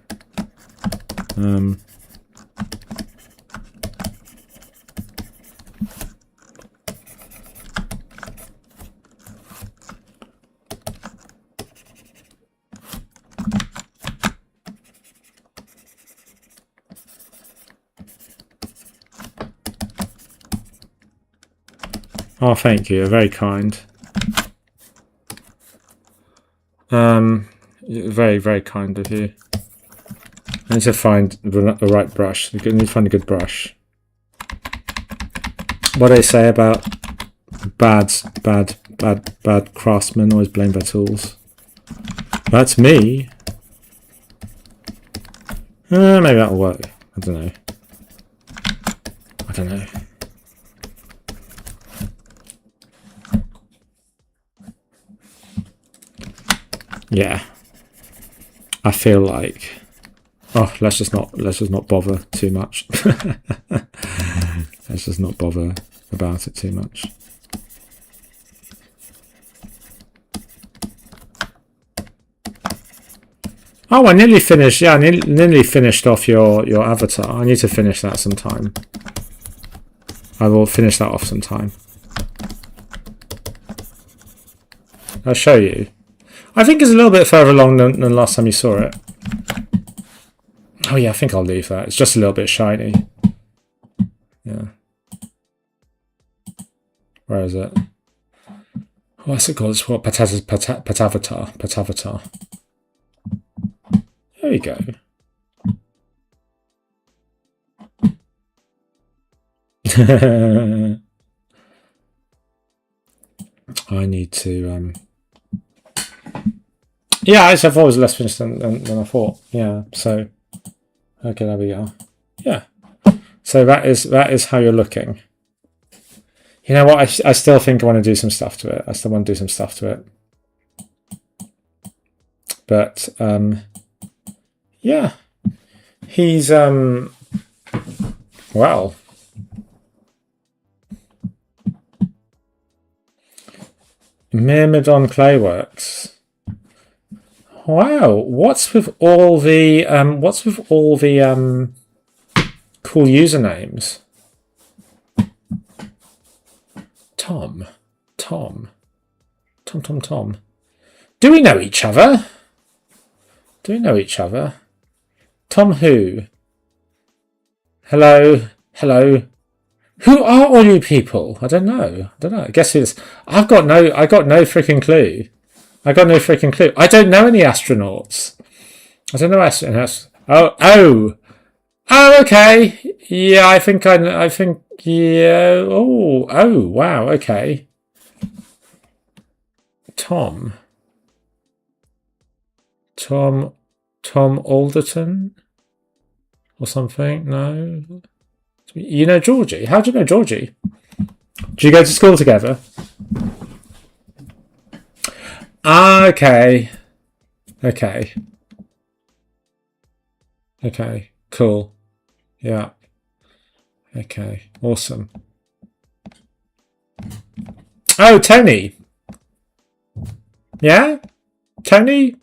Oh, thank you. You're very kind. Very, very kind of you. I need to find the right brush. You need to find a good brush. What do they say about bad craftsmen always blame their tools? That's me. Maybe that'll work. I don't know. Yeah, I feel like, oh, let's just not bother too much. Let's just not bother about it too much. Oh, I nearly finished. Yeah, I nearly finished off your avatar. I need to finish that sometime. I will finish that off sometime. I'll show you. I think it's a little bit further along than last time you saw it. Oh yeah, I think I'll leave that. It's just a little bit shiny. Yeah. Where is it? What's it called? It's what? Patavatar. There we go. I need to. Yeah, I thought it was less finished than I thought. Yeah, so okay, there we go. Yeah, so that is how you're looking. You know what? I still think I want to do some stuff to it. I still want to do some stuff to it. But yeah, he's well. Myrmidon Clayworks. Wow, what's with all the cool usernames? Tom. Do we know each other? Tom who? Hello. Who are all you people? I don't know. I guess it's. I got no freaking clue. I don't know any astronauts. I don't know astronauts. Oh, okay. Yeah, I think. Yeah. Oh, wow. Okay. Tom Alderton or something? No. You know Georgie? How do you know Georgie? Do you go to school together? Okay. Cool. Yeah. Okay. Awesome. Oh, Tony. Yeah? Tony?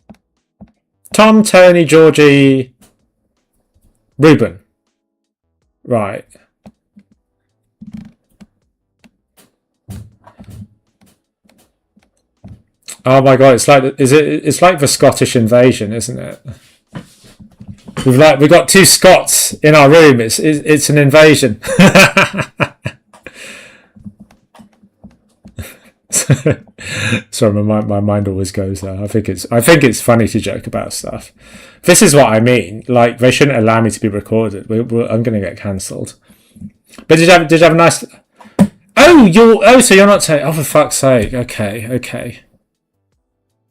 Tom, Tony, Georgie, Ruben. Right. Oh my god, it's like the Scottish invasion, isn't it? We've got two Scots in our room. It's an invasion. Sorry, my mind always goes there. I think it's funny to joke about stuff. This is what I mean. Like, they shouldn't allow me to be recorded. I'm going to get cancelled. But did you have a nice? So you're not saying? Oh, for fuck's sake! Okay.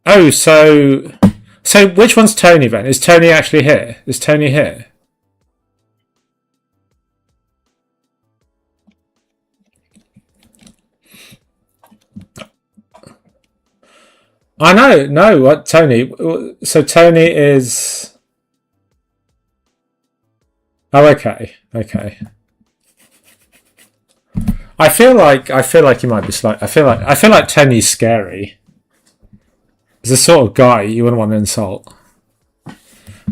Oh, so which one's Tony then? Is Tony actually here? Is Tony here? I know. No, what Tony? So Tony is. Oh, okay. I feel like he might be slight. I feel like Tony's scary. He's the sort of guy you wouldn't want to insult.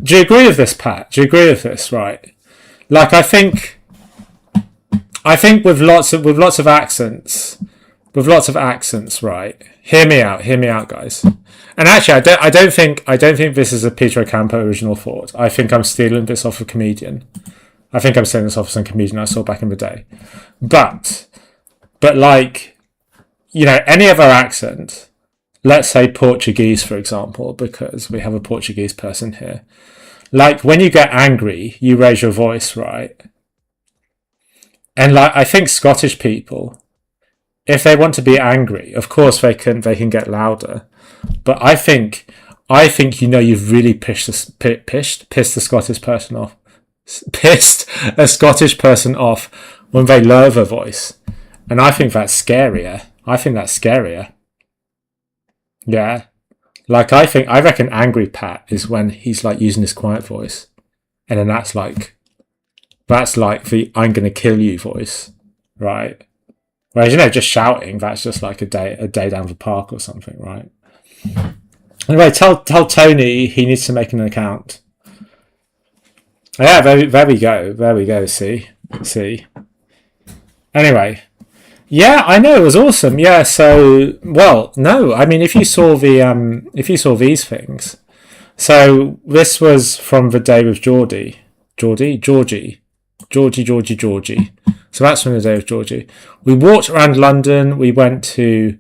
Do you agree with this, Pat? Do you agree with this? Right? Like, I think with lots of accents, right? Hear me out, guys. And actually, I don't think this is a Peter Ocampo original thought. I think I'm stealing this off a comedian. I think I'm stealing this off some comedian I saw back in the day. But like, you know, any other accent, let's say Portuguese, for example, because we have a Portuguese person here. Like, when you get angry, you raise your voice, right? And like, I think Scottish people, if they want to be angry, of course they can get louder. But I think you've really pissed a Scottish person off. Pissed a Scottish person off when they lower their voice. And I think that's scarier. Yeah. Like, I reckon angry Pat is when he's like using his quiet voice. And then that's like the I'm gonna kill you voice. Right? Whereas, you know, just shouting, that's just like a day down the park or something, right? Anyway, tell Tony he needs to make an account. Yeah, there we go. See. Anyway, yeah, I know, it was awesome. Yeah, so, well, no, I mean, if you saw these things, so this was from the day with Georgie. So that's from the day with Georgie. We walked around London. We went to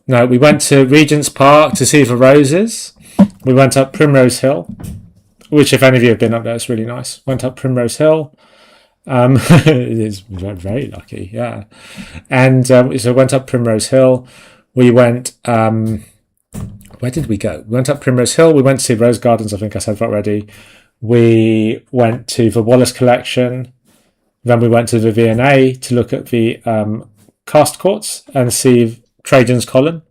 Regent's Park to see the roses. We went up Primrose Hill, which, if any of you have been up there, it's really nice. Went up Primrose Hill. It's very, very lucky, yeah. And so we went up Primrose Hill. We went. Where did we go? We went up Primrose Hill. We went to see Rose Gardens. I think I said that already. We went to the Wallace Collection. Then we went to the V&A to look at the cast courts and see Trajan's Column.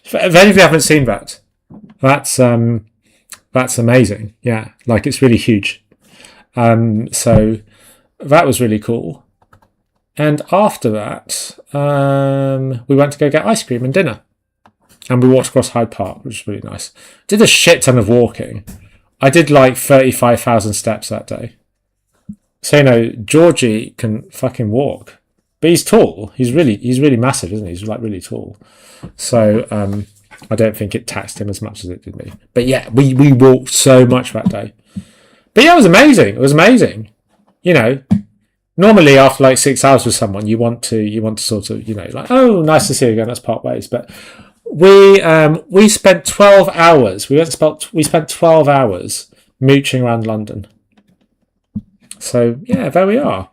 If any of you haven't seen that, that's amazing. Yeah, like it's really huge. So that was really cool. And after that, we went to go get ice cream and dinner. And we walked across Hyde Park, which was really nice. Did a shit ton of walking. I did like 35,000 steps that day. So, Georgie can fucking walk. But he's tall. He's really massive, isn't he? He's like really tall. So I don't think it taxed him as much as it did me. But yeah, we walked so much that day. But yeah, it was amazing. It was amazing. Normally after like 6 hours with someone, you want to sort of, like, oh, nice to see you again, let's part ways. But we spent 12 hours. We spent 12 hours mooching around London. So yeah, there we are.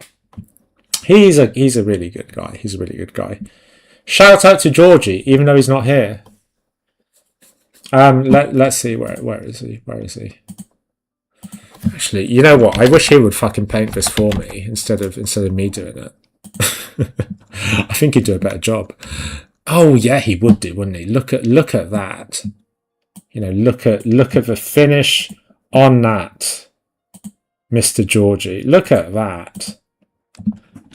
He's a really good guy. He's a really good guy. Shout out to Georgie, even though he's not here. Let's see where is he? Where is he? Actually, you know what? I wish he would fucking paint this for me instead of me doing it. I think he'd do a better job. Oh yeah, he would do, wouldn't he? Look at that. Look at the finish on that, Mr. Georgie. Look at that.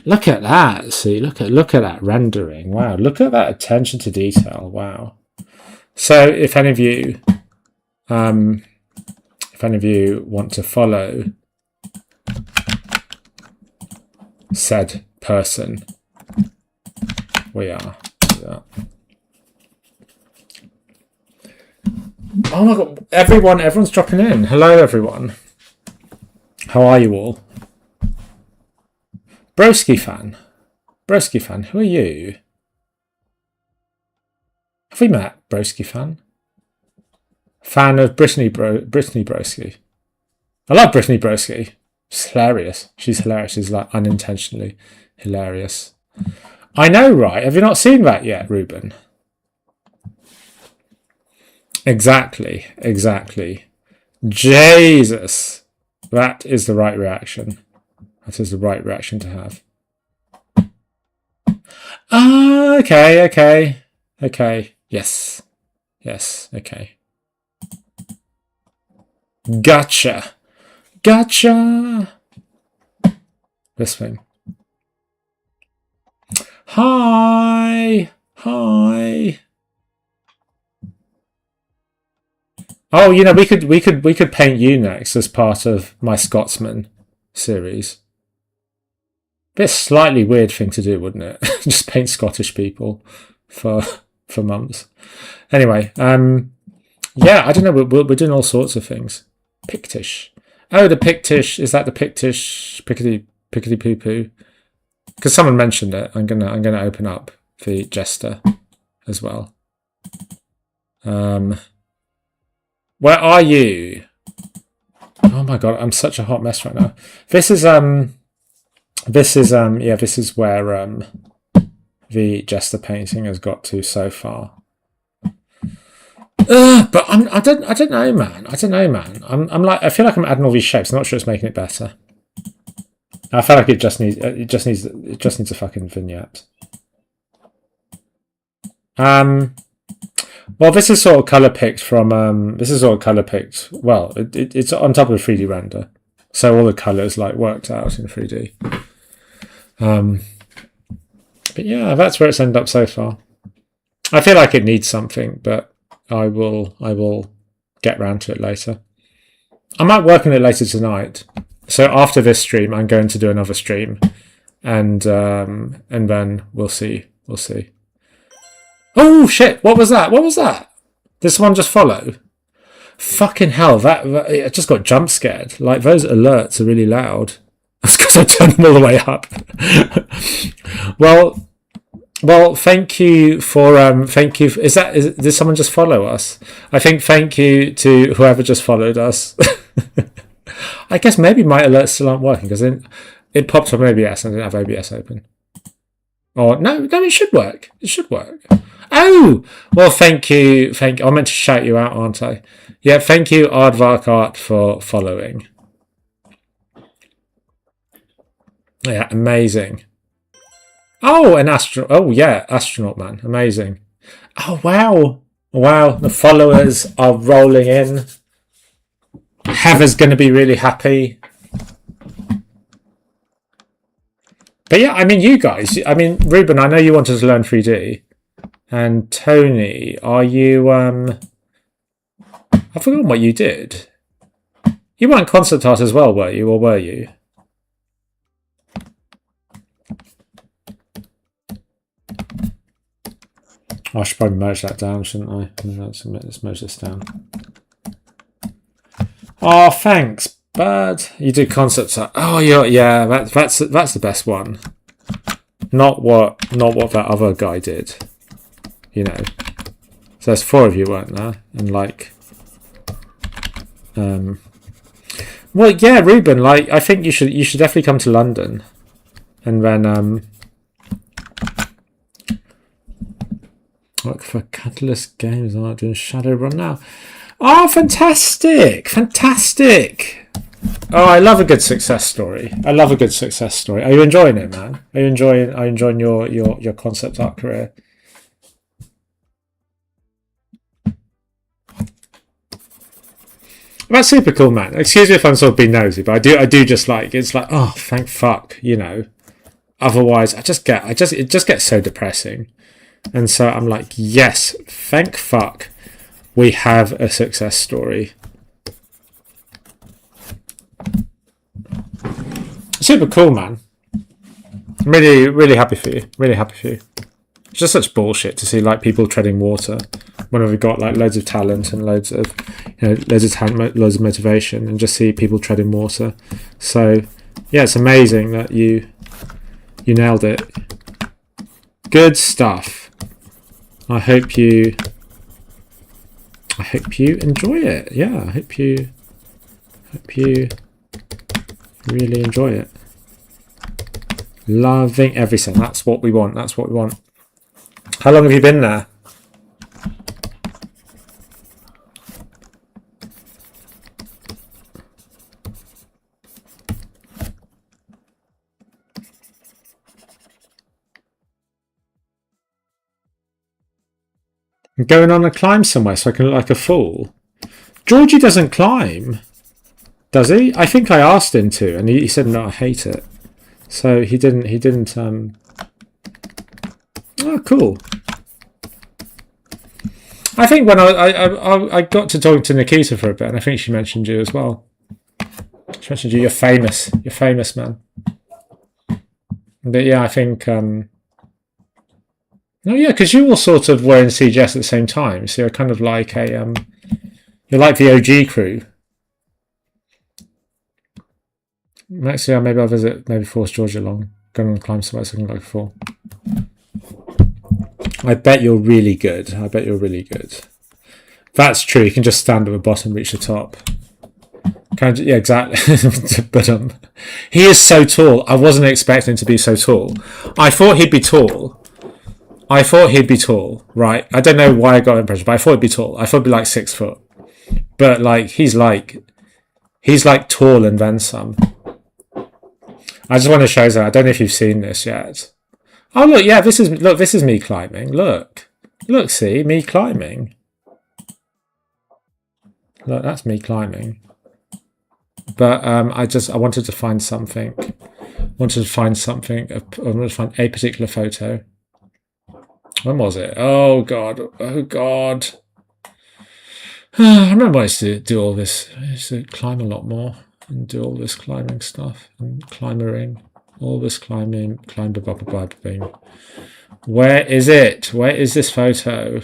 Look at that. See, look at that rendering. Wow, look at that attention to detail. Wow. So, if any of you want to follow said person, we are. Oh my god, everyone's dropping in. Hello everyone. How are you all? Broski fan, who are you? Have we met, Broski fan? Fan of Brittany Broski. I love Brittany Broski. She's hilarious. She's like unintentionally hilarious. I know, right? Have you not seen that yet, Ruben? Exactly. Jesus. That is the right reaction. That is the right reaction to have. Okay. Yes, okay. Gotcha. This thing. Hi. Oh, we could paint you next as part of my Scotsman series. Bit slightly weird thing to do, wouldn't it? Just paint Scottish people for months. Anyway, yeah, I don't know. We're doing all sorts of things. Pictish. Oh, the Pictish. Is that the Pictish pickety poo poo? Because someone mentioned it. I'm gonna open up the Jester as well. Where are you? Oh my god, I'm such a hot mess right now. This is where the Jester painting has got to so far. But I don't know, man. I feel like I'm adding all these shapes. I'm not sure it's making it better. I feel like it just needs a fucking vignette. Well, this is sort of color picked from. Well, it's on top of a 3D render, so all the colors like worked out in 3D. But yeah, that's where it's ended up so far. I feel like it needs something, but I will get round to it later. I might work on it later tonight. So after this stream, I'm going to do another stream, and then we'll see. Oh shit! What was that? Did someone just follow? Fucking hell! That I just got jump scared. Like those alerts are really loud. That's because I turned them all the way up. Well, thank you for did someone just follow us? I think thank you to whoever just followed us. I guess maybe my alerts still aren't working because It popped up OBS and I didn't have OBS open. Or no, it should work. It should work. Oh, well, thank you. I meant to shout you out, aren't I? Yeah, thank you, Aardvark Art, for following. Yeah, amazing. Oh, an astronaut. Oh, yeah, astronaut man. Amazing. Oh, wow. Wow, the followers are rolling in. Heather's going to be really happy. But yeah, I mean, you guys. I mean, Ruben, I know you wanted to learn 3D. And Tony, are you... I've forgotten what you did. You weren't concept art as well, were you? Or were you? I should probably merge that down, shouldn't I? Let's merge this down. Oh, thanks, Bird. You did concept art. Oh, yeah. That's the best one. Not what that other guy did. You know. So there's 4 of you, weren't there? And like, well, yeah, Ruben. Like, I think you should definitely come to London, and then look for Catalyst Games. I'm not doing Shadowrun now. Oh, fantastic! Fantastic! Oh, I love a good success story. I love a good success story. Are you enjoying it, man? Are you enjoying your concept art career? That's super cool, man. Excuse me if I'm sort of being nosy, but I do just like, it's like, oh, thank fuck, you know. Otherwise, it just gets so depressing. And so I'm like, yes, thank fuck, we have a success story. Super cool, man. I'm really happy for you. Really happy for you. It's just such bullshit to see like people treading water when we've got like loads of talent and loads of talent, loads of motivation, and just see people treading water. So yeah, it's amazing that you nailed it. Good stuff. I hope you enjoy it. Yeah, I hope you really enjoy it. Loving everything. That's what we want. That's what we want. How long have you been there? I'm going on a climb somewhere so I can look like a fool. Georgie doesn't climb, does he? I think I asked him to, and he said no, I hate it. So he didn't. Oh, cool. I think when I got to talk to Nikita for a bit, and I think she mentioned you as well. She mentioned you. You're famous. You're famous, man. But yeah, I think. Oh yeah, because you all sort of were in CGS at the same time, so you're kind of like a you're like the OG crew. Next year, maybe I'll visit, maybe force Georgia along, going on a climb somewhere so I can go for. I bet you're really good. I bet you're really good. That's true. You can just stand at the bottom, reach the top. Yeah, exactly. But he is so tall. I wasn't expecting him to be so tall. I thought he'd be tall. Right? I don't know why I got the impression, but I thought he'd be tall. I thought he'd be like 6 foot. But like he's like tall and then some. I just want to show you that. I don't know if you've seen this yet. Oh look, yeah, this is me climbing. Look, see me climbing. Look, that's me climbing. But I wanted to find something. I wanted to find a particular photo. When was it? Oh god. I remember I used to do all this. I used to climb a lot more and do all this climbing stuff and climbering. All this climbing, thing. Where is it? Where is this photo?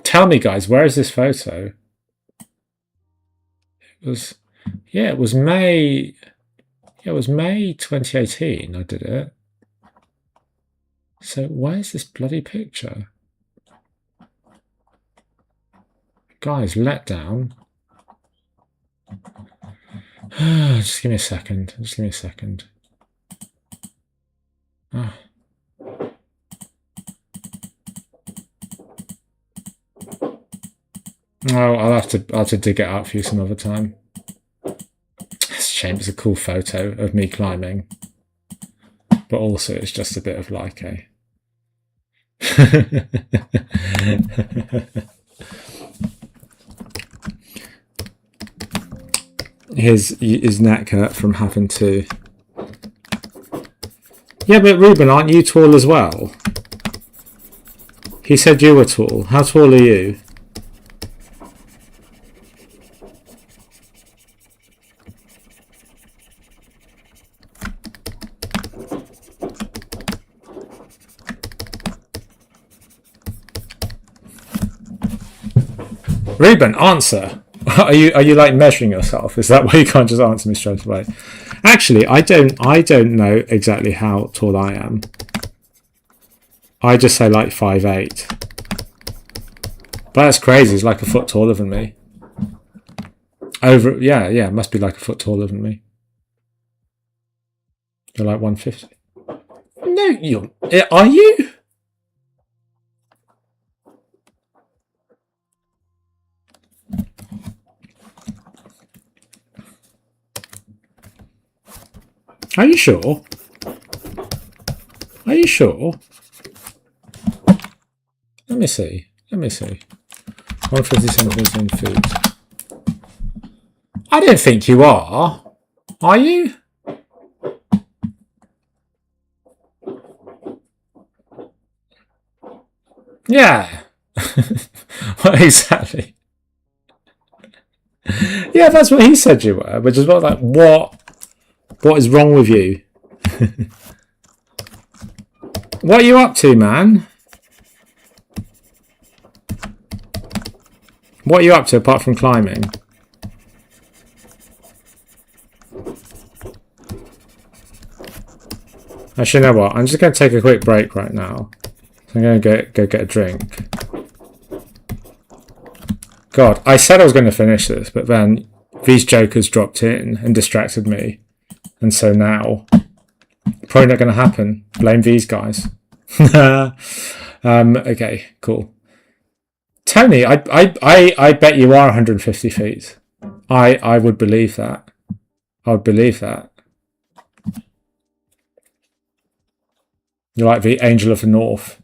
Tell me, guys, where is this photo? It was May. Yeah, it was May 2018. I did it. So where's this bloody picture? Guys, let down. Just give me a second. Just give me a second. Oh. Oh, I'll have to dig it out for you some other time. It's a shame. It's a cool photo of me climbing, but also it's just a bit of like a. his neck hurt from having to. Yeah, but Ruben, aren't you tall as well? He said you were tall. How tall are you? Ruben, answer. Are you like measuring yourself? Is that why you can't just answer me straight away? Actually, I don't know exactly how tall I am. I just say like 5'8". But that's crazy. He's like a foot taller than me. Yeah, it must be like a foot taller than me. You're like 150. No, are you? Are you sure? Are you sure? Let me see. 150 centimeters in feet. I don't think you are. Are you? Yeah. What exactly? Yeah, that's what he said you were, which is like, what is wrong with you? What are you up to, man? What are you up to apart from climbing? Actually, you know what? I'm just going to take a quick break right now. So I'm going to go get a drink. God, I said I was going to finish this, but then these jokers dropped in and distracted me. And so now, probably not going to happen. Blame these guys. Okay, cool. Tony, I bet you are 150 feet. I would believe that. I would believe that. You're like the angel of the north.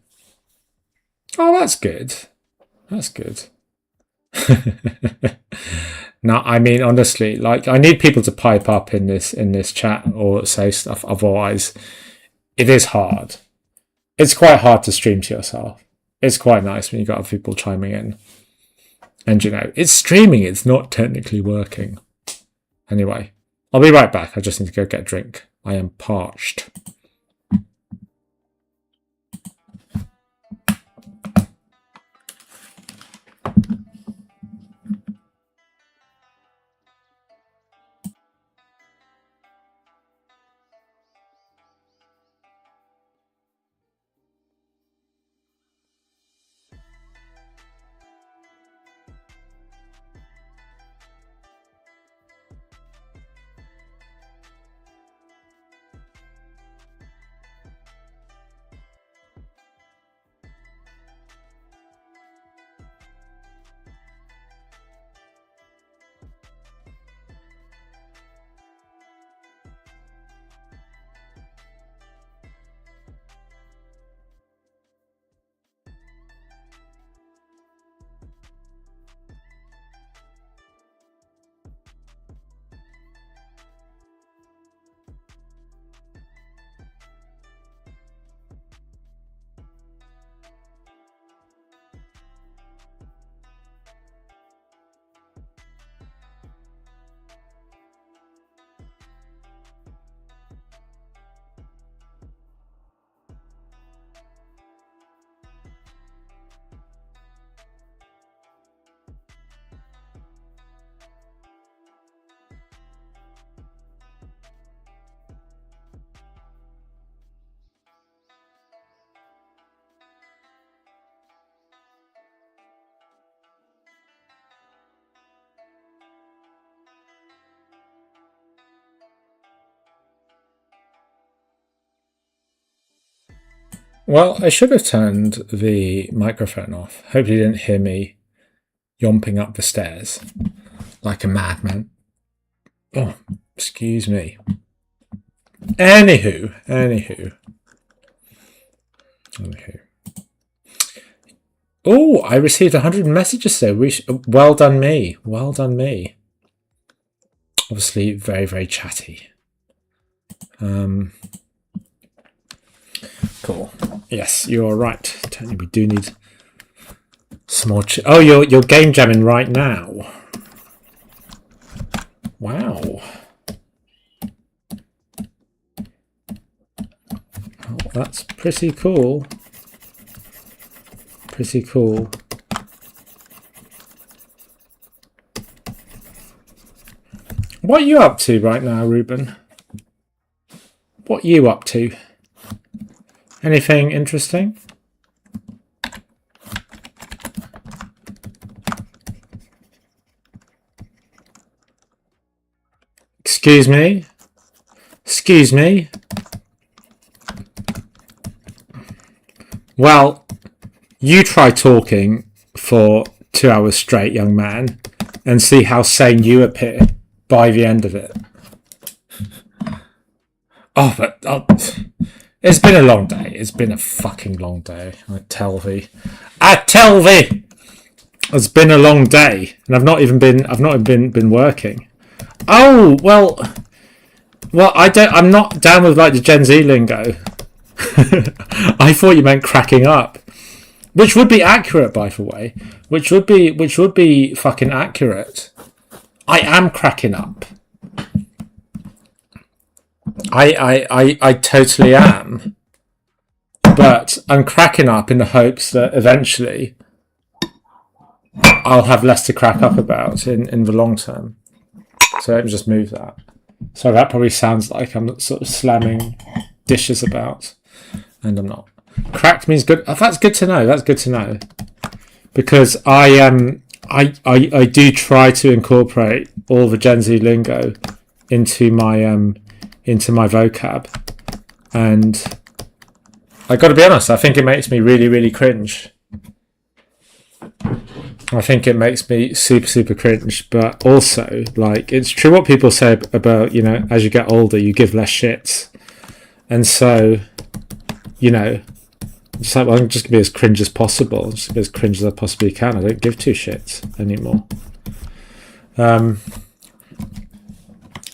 Oh, that's good. That's good. No, I mean honestly, like I need people to pipe up in this chat or say stuff. Otherwise, it is hard. It's quite hard to stream to yourself. It's quite nice when you got other people chiming in. And you know, it's streaming. It's not technically working. Anyway, I'll be right back. I just need to go get a drink. I am parched. Well, I should have turned the microphone off. Hope you didn't hear me yomping up the stairs like a madman. Oh, excuse me. Anywho. Oh, I received 100 messages today. Well done me. Obviously, very, very chatty. Cool. Yes, you're right, Tony. We do need some more. Oh, you're game jamming right now. Wow. Oh, that's pretty cool. What are you up to right now, Ruben? What are you up to? Anything interesting? Excuse me? Well, you try talking for 2 hours straight, young man, and see how sane you appear by the end of it. It's been a long day. It's been a fucking long day. I tell thee. It's been a long day, and I've not even been working. Oh well. I'm not down with like the Gen Z lingo. I thought you meant cracking up, which would be accurate, by the way. Which would be fucking accurate. I am cracking up. I totally am. But I'm cracking up in the hopes that eventually I'll have less to crack up about in the long term. So let me just move that. So that probably sounds like I'm sort of slamming dishes about, and I'm not. Cracked means good. Oh, that's good to know. Because I do try to incorporate all the Gen Z lingo into my vocab, and I got to be honest. I think it makes me really, really cringe. I think it makes me super, super cringe, but also, like, it's true what people say about, as you get older, you give less shits. And so, it's like, well, I'm just going to be as cringe as possible. Just be as cringe as I possibly can. I don't give two shits anymore.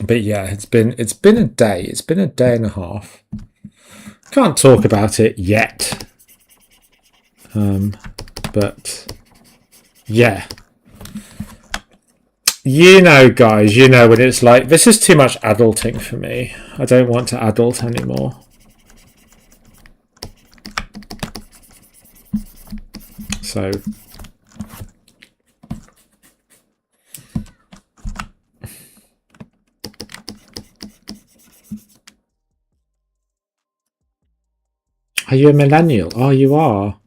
But yeah, it's been a day. It's been a day and a half. Can't talk about it yet. But yeah. Guys, when it's like, this is too much adulting for me. I don't want to adult anymore. So are you a millennial? Oh, you are.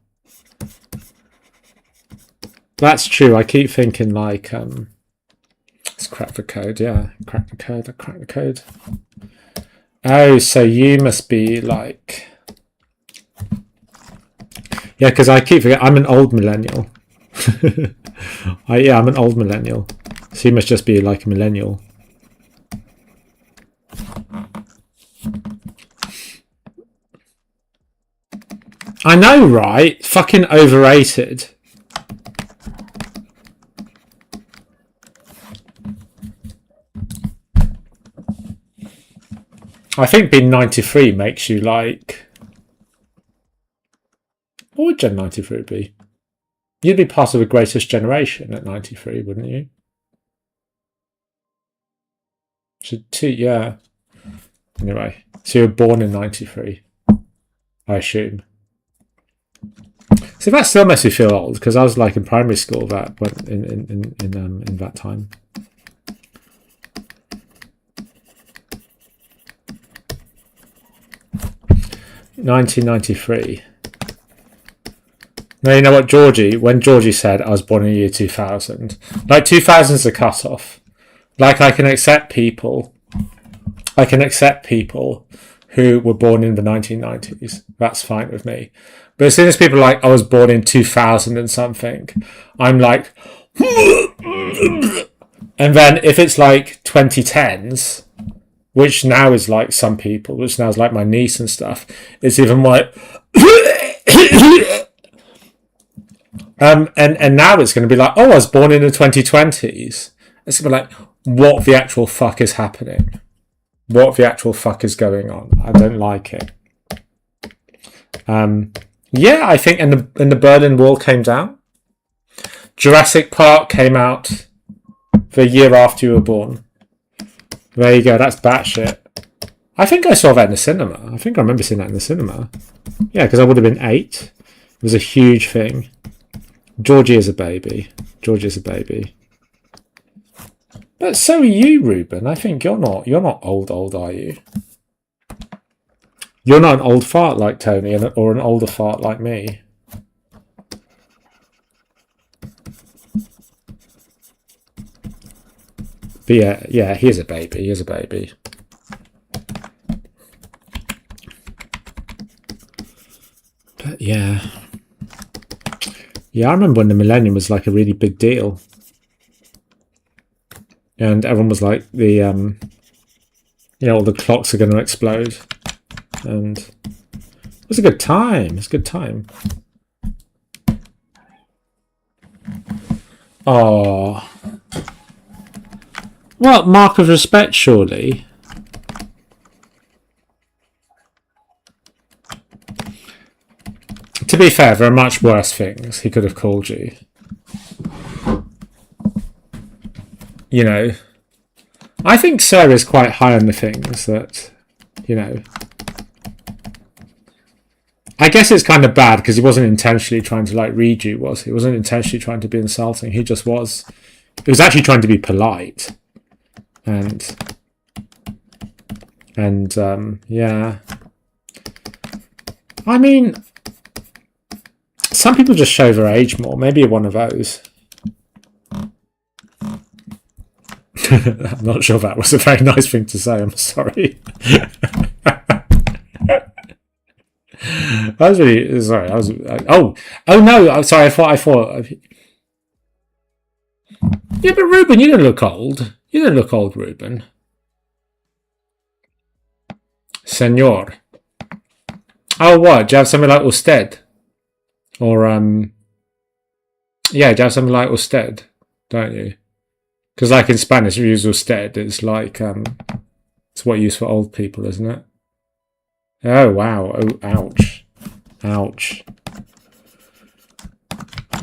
That's true. I keep thinking like, let's crack the code. Yeah, crack the code. Oh, so you must be like, yeah, because I keep forgetting I'm an old millennial. I'm an old millennial. So you must just be like a millennial. I know, right? Fucking overrated. I think being 93 makes you like... What would Gen 93 be? You'd be part of the greatest generation at 93, wouldn't you? Yeah. Anyway, so you were born in 93, I assume. So that still makes me feel old, because I was like in primary school that went in that time. (1993). Now, you know what, when Georgie said I was born in the year 2000, like 2000 is a cutoff. Like I can accept people who were born in the 1990s. That's fine with me. But as soon as people are like, I was born in 2000 and something, I'm like, and then if it's like 2010s, which now is like some people, which now is like my niece and stuff, it's even more like, and now it's going to be like, oh, I was born in the 2020s. It's going to be like, what the actual fuck is happening? What the actual fuck is going on? I don't like it. Yeah, I think in the Berlin Wall came down. Jurassic Park came out the year after you were born. There you go. That's batshit. I think I saw that in the cinema. I think I remember seeing that in the cinema. Yeah, because I would have been 8. It was a huge thing. Georgie is a baby. Georgie is a baby. But so are you, Ruben. I think you're not old, are you? You're not an old fart like Tony, or an older fart like me. But yeah, he is a baby. He is a baby. But yeah. Yeah, I remember when the millennium was like a really big deal. And everyone was like, all the clocks are going to explode. And it was a good time. It was a good time. Oh. Well, mark of respect, surely. To be fair, there are much worse things he could have called you. You know, I think Sir is quite high on the things that, you know. I guess it's kind of bad because he wasn't intentionally trying to like read you, was he? He wasn't intentionally trying to be insulting. He just was. He was actually trying to be polite. And yeah. I mean, some people just show their age more. Maybe you're one of those. I'm not sure that was a very nice thing to say. I'm sorry. I was really sorry. Oh no! I'm sorry. I thought. Yeah, but Ruben, you don't look old. You don't look old, Ruben. Senor. Oh, what? Do you have something like usted? Or yeah, do you have something like usted? Don't you? Because like in Spanish, we use usted. It's like it's what you use for old people, isn't it? Oh wow! Oh, ouch! Ouch!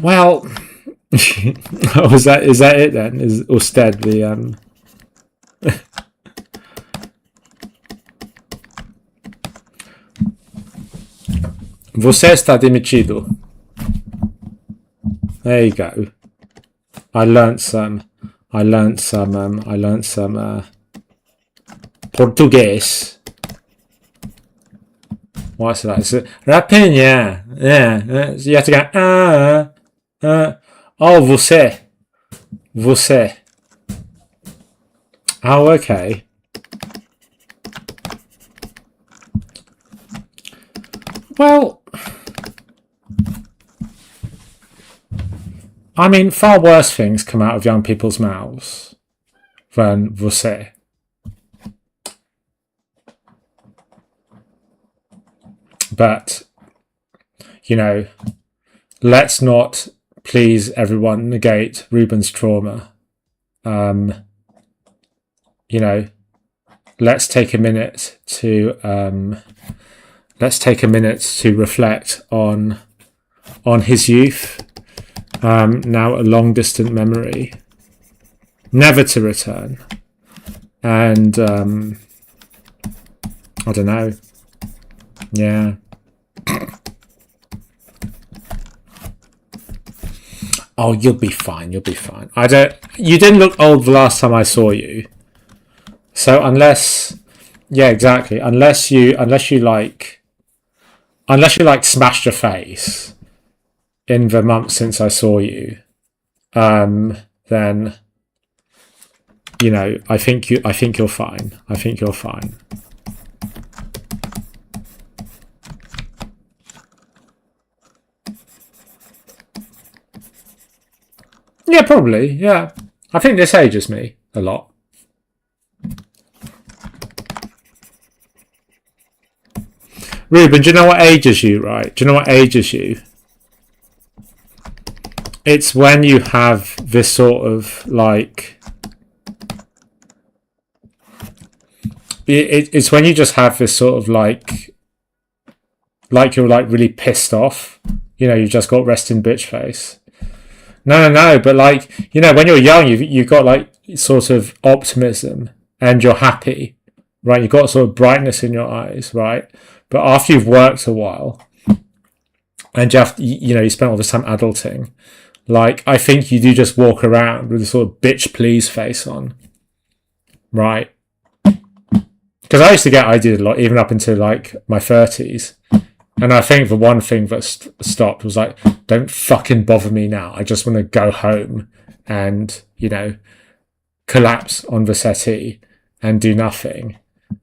Well, oh, is that it then? Is usted the Você está demitido. There you go. I learnt some Portuguese. What's that? It's rapinha. Yeah. You have to go. Oh, você. Você. Oh, okay. Well, I mean, far worse things come out of young people's mouths than você. But, you know, let's not, please everyone, negate Ruben's trauma. You know, let's take a minute to reflect on his youth. Now a long distant memory, never to return. And I don't know. Yeah. Oh, you'll be fine. You'll be fine. You didn't look old the last time I saw you. So yeah, exactly. Unless you smashed your face in the month since I saw you, then, you know, I think you're fine. I think you're fine. Yeah, probably. Yeah, I think this ages me a lot. Ruben, do you know what ages you? Right? Do you know what ages you? It's when you have this sort of like. It's when you just have this sort of like you're like really pissed off. You know, you've just got resting bitch face. No. But like, you know, when you're young, you've got like sort of optimism and you're happy, right? You've got sort of brightness in your eyes, right? But after you've worked a while and you spent all this time adulting, like, I think you do just walk around with a sort of bitch please face on, right? Because I did a lot, even up until like my 30s. And I think the one thing that stopped was like, don't fucking bother me now. I just want to go home and, collapse on the settee and do nothing.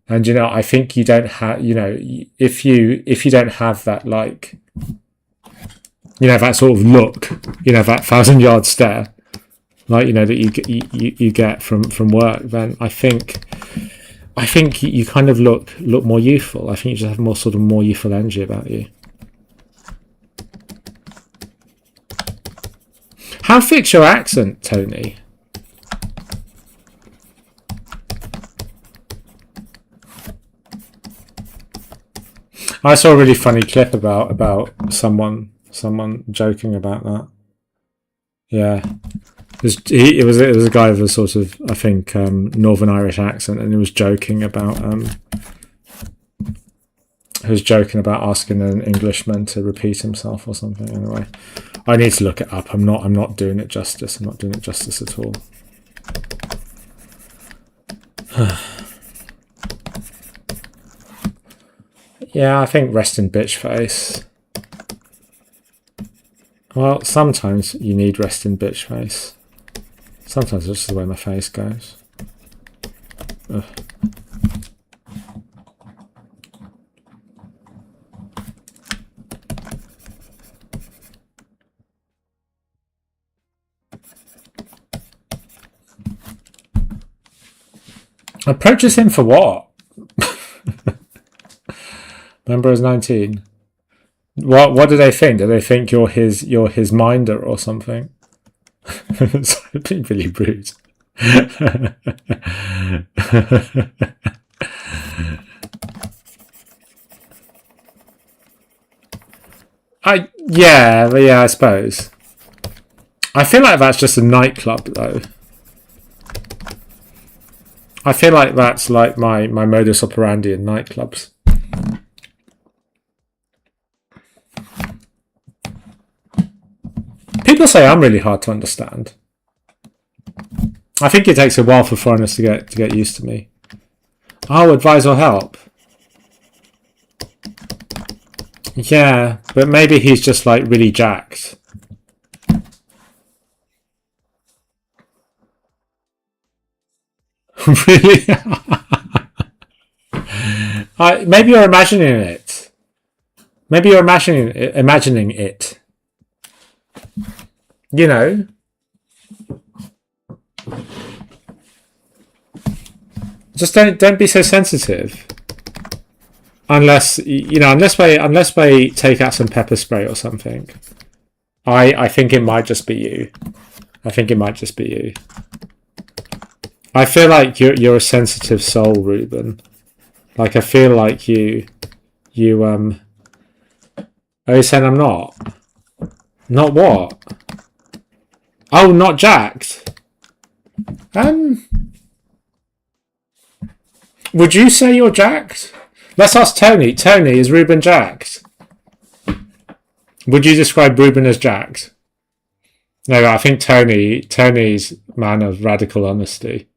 And, I think you don't have, if you don't have that, like, that sort of look, that 1,000-yard stare, like, that you get from work, then I think you kind of look more youthful. I think you just have more youthful energy about you. How thick's your accent, Tony? I saw a really funny clip about someone joking about that. Yeah. It was a guy with a sort of, I think, Northern Irish accent, and he was joking about asking an Englishman to repeat himself or something. Anyway, I need to look it up. I'm not doing it justice. I'm not doing it justice at all. Yeah, I think rest in bitch face. Well, sometimes you need rest in bitch face. Sometimes it's just the way my face goes. Ugh. Approaches him for what? Remember, I was 19. What do they think? Do they think you're his minder or something? It's being really rude. I suppose. I feel like that's just a nightclub, though. I feel like that's like my modus operandi in nightclubs. People say I'm really hard to understand. I think it takes a while for foreigners to get used to me. Oh, advise or help. Yeah, but maybe he's just like really jacked. Really? Maybe you're imagining it. Maybe you're imagining it. Just don't be so sensitive. Unless they take out some pepper spray or something. I think it might just be you. I feel like you're a sensitive soul, Ruben. Like, I feel like you oh, you're saying I'm not? Not what? Oh, not jacked. Would you say you're jacked? Let's ask Tony. Tony, is Ruben jacked? Would you describe Ruben as jacked? No, I think Tony's man of radical honesty.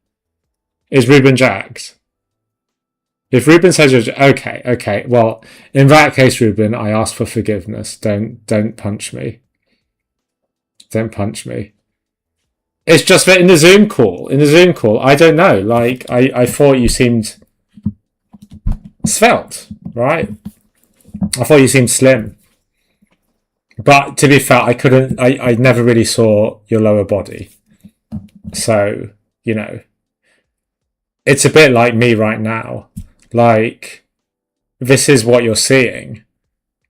Is Ruben jacked? If Ruben says you're okay. Well, in that case, Ruben, I ask for forgiveness. Don't punch me. Don't punch me. It's just that in the Zoom call, I don't know. Like, I thought you seemed svelte, right? I thought you seemed slim. But to be fair, I never really saw your lower body. So, you know, it's a bit like me right now. Like, this is what you're seeing.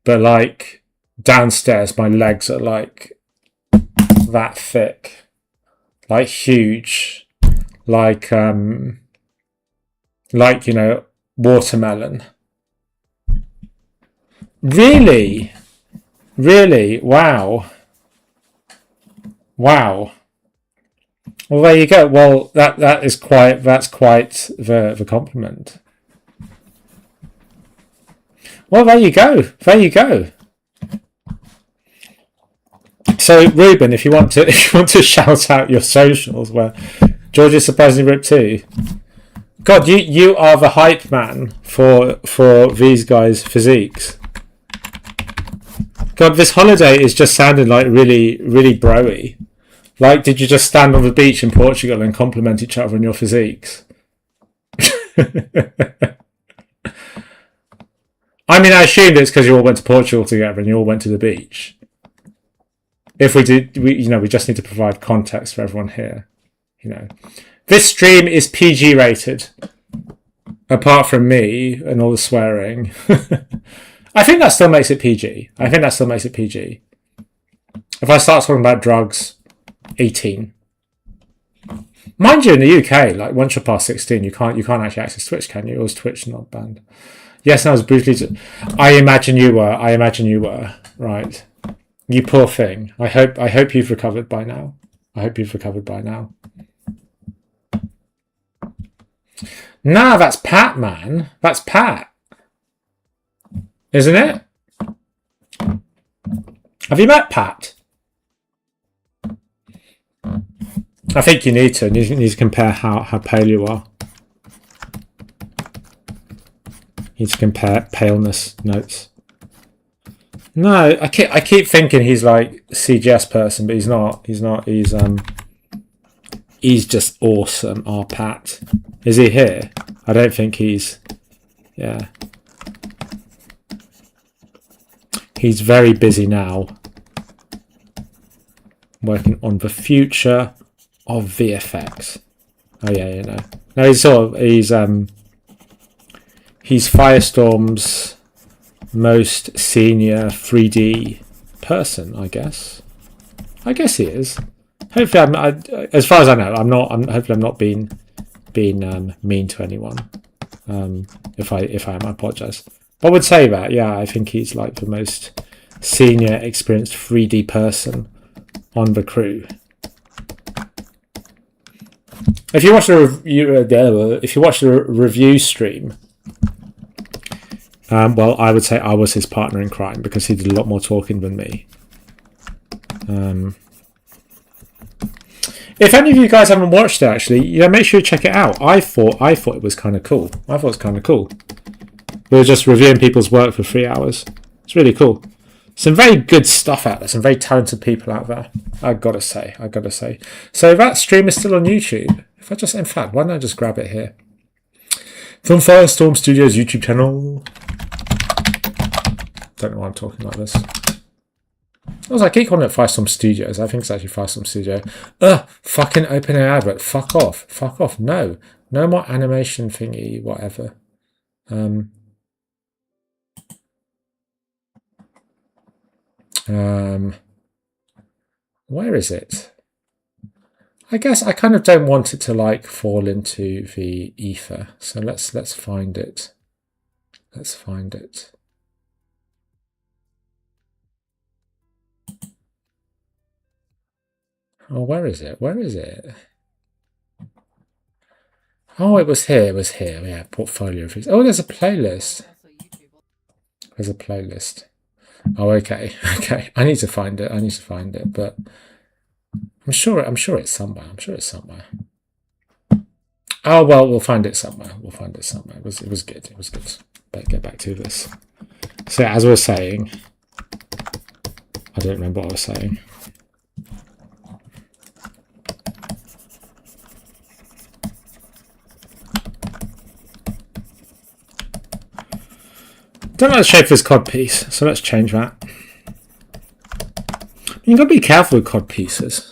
But like, downstairs, my legs are like that thick. Like huge. Like, you know, watermelon. Really? Really? Wow. Wow. Well, there you go. Well, that's quite the compliment. Well, there you go. There you go. So, Ruben, if you want to shout out your socials, where George is surprisingly ripped too. God, you are the hype man for these guys' physiques. God, this holiday is just sounding like really, really broy. Like, did you just stand on the beach in Portugal and compliment each other on your physiques? I mean, I assumed it's because you all went to Portugal together and you all went to the beach. If we did, we just need to provide context for everyone here. You know, this stream is PG rated, apart from me and all the swearing. I think that still makes it PG. If I start talking about drugs, 18. Mind you, in the UK, like once you're past 16, you can't actually access Twitch, can you? Or is Twitch not banned? Yes, I was brutally. I imagine you were. Right. You poor thing. I hope you've recovered by now. Nah, that's Pat, man. That's Pat. Isn't it? Have you met Pat? I think you need to. You need to compare how pale you are. You need to compare paleness notes. No, I keep thinking he's like a CGS person, but he's not. He's just awesome. Our Pat. Is he here? I don't think he's. Yeah. He's very busy now. Working on the future of VFX. Oh yeah, you know. No, he's Firestorm's most senior 3D person, I guess. I guess he is. Hopefully, as far as I know, hopefully I'm not being mean to anyone. If I am, I apologise. I would say that, yeah, I think he's like the most senior, experienced 3D person on the crew. If you watch the review stream, well, I would say I was his partner in crime because he did a lot more talking than me. If any of you guys haven't watched it, actually, make sure you check it out. I thought it was kind of cool. We were just reviewing people's work for 3 hours. It's really cool. Some very good stuff out there. Some very talented people out there. I gotta say. So that stream is still on YouTube. In fact, why don't I just grab it here? From Firestorm Studio's YouTube channel. Don't know why I'm talking like this. I keep calling it Firestorm Studios. I think it's actually Firestorm Studio. Fucking open an advert. Fuck off. No more animation thingy, whatever. Where is it? I guess I kind of don't want it to like fall into the ether. So let's find it. Oh, where is it? Oh, it was here. Yeah, portfolio. Oh, there's a playlist. Oh, okay. I need to find it, but I'm sure it's somewhere. Oh well, we'll find it somewhere. It was good. Better get back to this. So as I was saying, I don't remember what I was saying. Don't like the shape of this cod piece, so let's change that. You've got to be careful with cod pieces.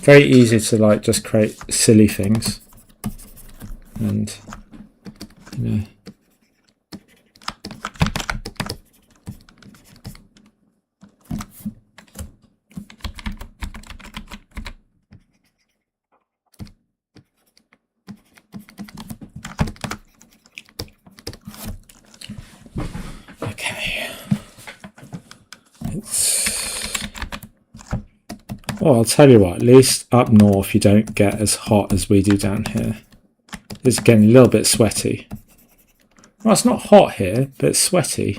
Very easy to like just create silly things. And, you know. Okay. Well, I'll tell you what, at least up north you don't get as hot as we do down here. It's getting a little bit sweaty. Well, it's not hot here, but it's sweaty.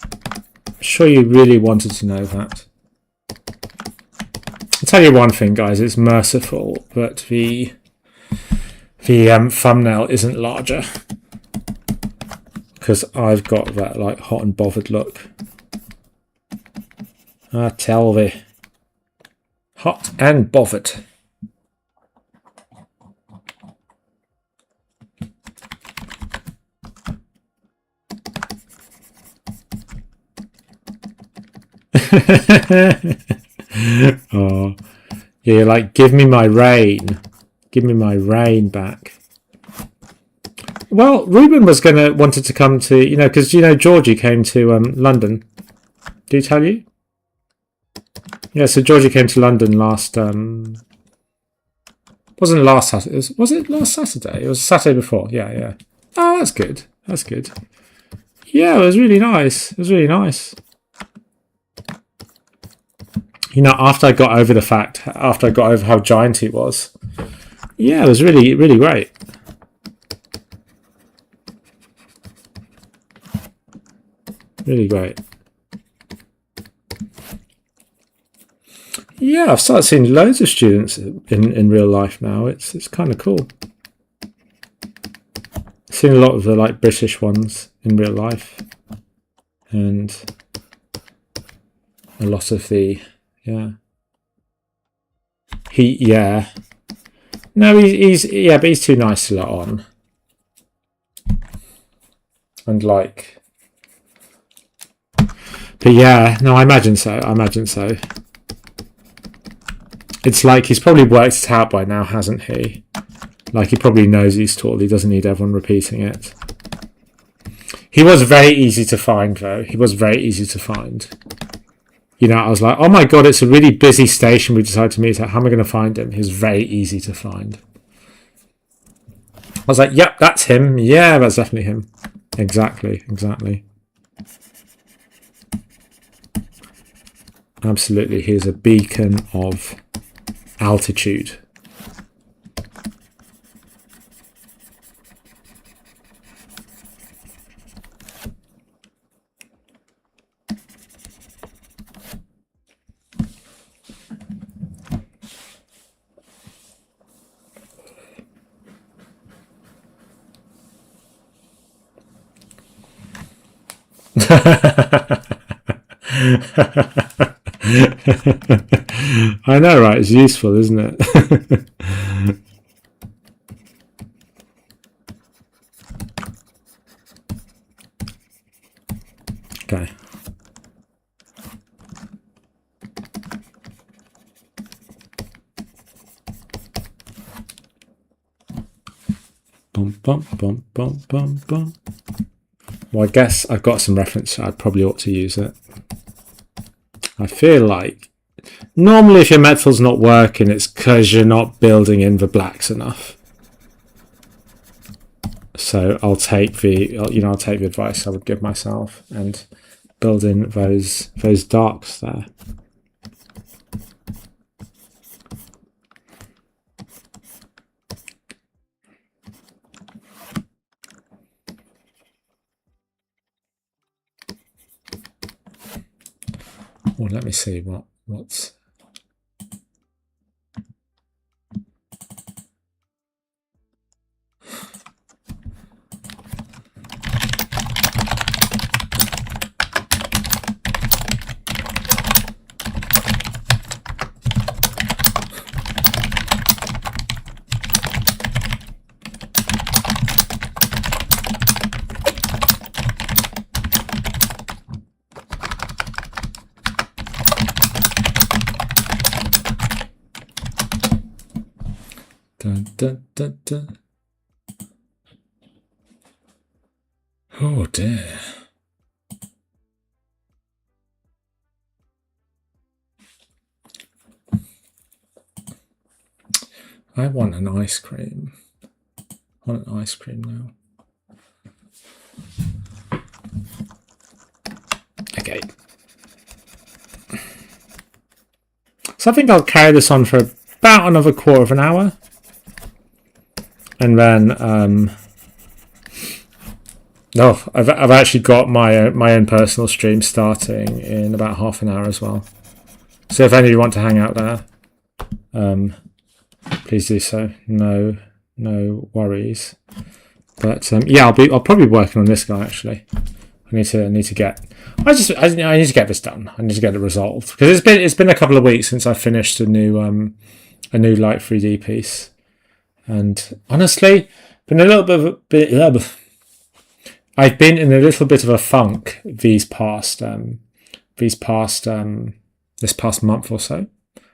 I'm sure you really wanted to know that. I'll tell you one thing, guys, it's merciful, but the thumbnail isn't larger. Because I've got that like hot and bothered look. I tell thee. Hot and bothered. Oh, yeah, like give me my rain. Give me my rain back. Well, Ruben was wanted to come to, you know, because Georgie came to London. Did he tell you? Yeah, so Georgie came to London last. Wasn't last Saturday? Was it last Saturday? It was Saturday before. Yeah. Oh, that's good. That's good. Yeah, it was really nice. It was really nice. You know, after I got over how giant he was, yeah, it was really, really great. Really great. Yeah, I've started seeing loads of students in real life now. It's kind of cool. I've seen a lot of the like British ones in real life, and a lot of the No, he's but he's too nice to let on, and like. But yeah, no, I imagine so. It's like he's probably worked it out by now, hasn't he? Like he probably knows he's tall. He doesn't need everyone repeating it. He was very easy to find, though. He was very easy to find. You know, I was like, oh my god, it's a really busy station. We decided to meet at. How am I going to find him? He was very easy to find. I was like, yep, that's him. Yeah, that's definitely him. Exactly. Absolutely, he's a beacon of altitude. I know, right? It's useful, isn't it? Okay. Bum. Well, I guess I've got some reference. I probably ought to use it. I feel like normally if your metal's not working, it's because you're not building in the blacks enough. So I'll take the advice I would give myself and build in those darks there. Well, let me see what's. Dun, dun, dun, dun. Oh dear. I want an ice cream. I want an ice cream now. Okay. So I think I'll carry this on for about another quarter of an hour. And then, I've actually got my own personal stream starting in about half an hour as well. So if any of you want to hang out there, please do so. No worries. But yeah, I'll probably be working on this guy actually. I need to get this done. I need to get it resolved because it's been a couple of weeks since I finished a new light 3D piece, and honestly, been a little bit. I've been in a little bit of a funk this past month or so,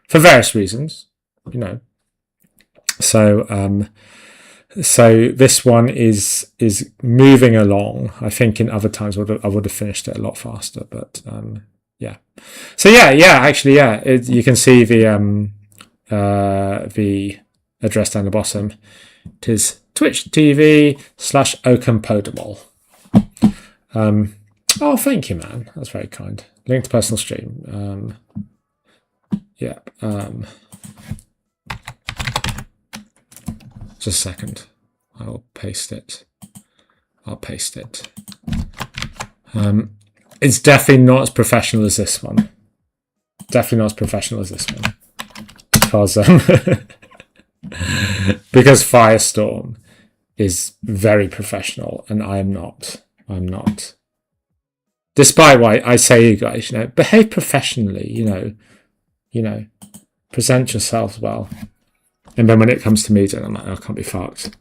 for various reasons, you know. So this one is moving along. I think in other times I would have finished it a lot faster, but yeah. So actually, you can see the address down the bottom. It is twitch.tv/Oakenpodable. Oh, thank you, man. That's very kind. Link to personal stream. Just a second. I'll paste it. It's definitely not as professional as this one. Because because Firestorm is very professional and I'm not. Despite why I say, you guys, behave professionally, present yourselves well. And then when it comes to me, then I'm like, I can't be fucked.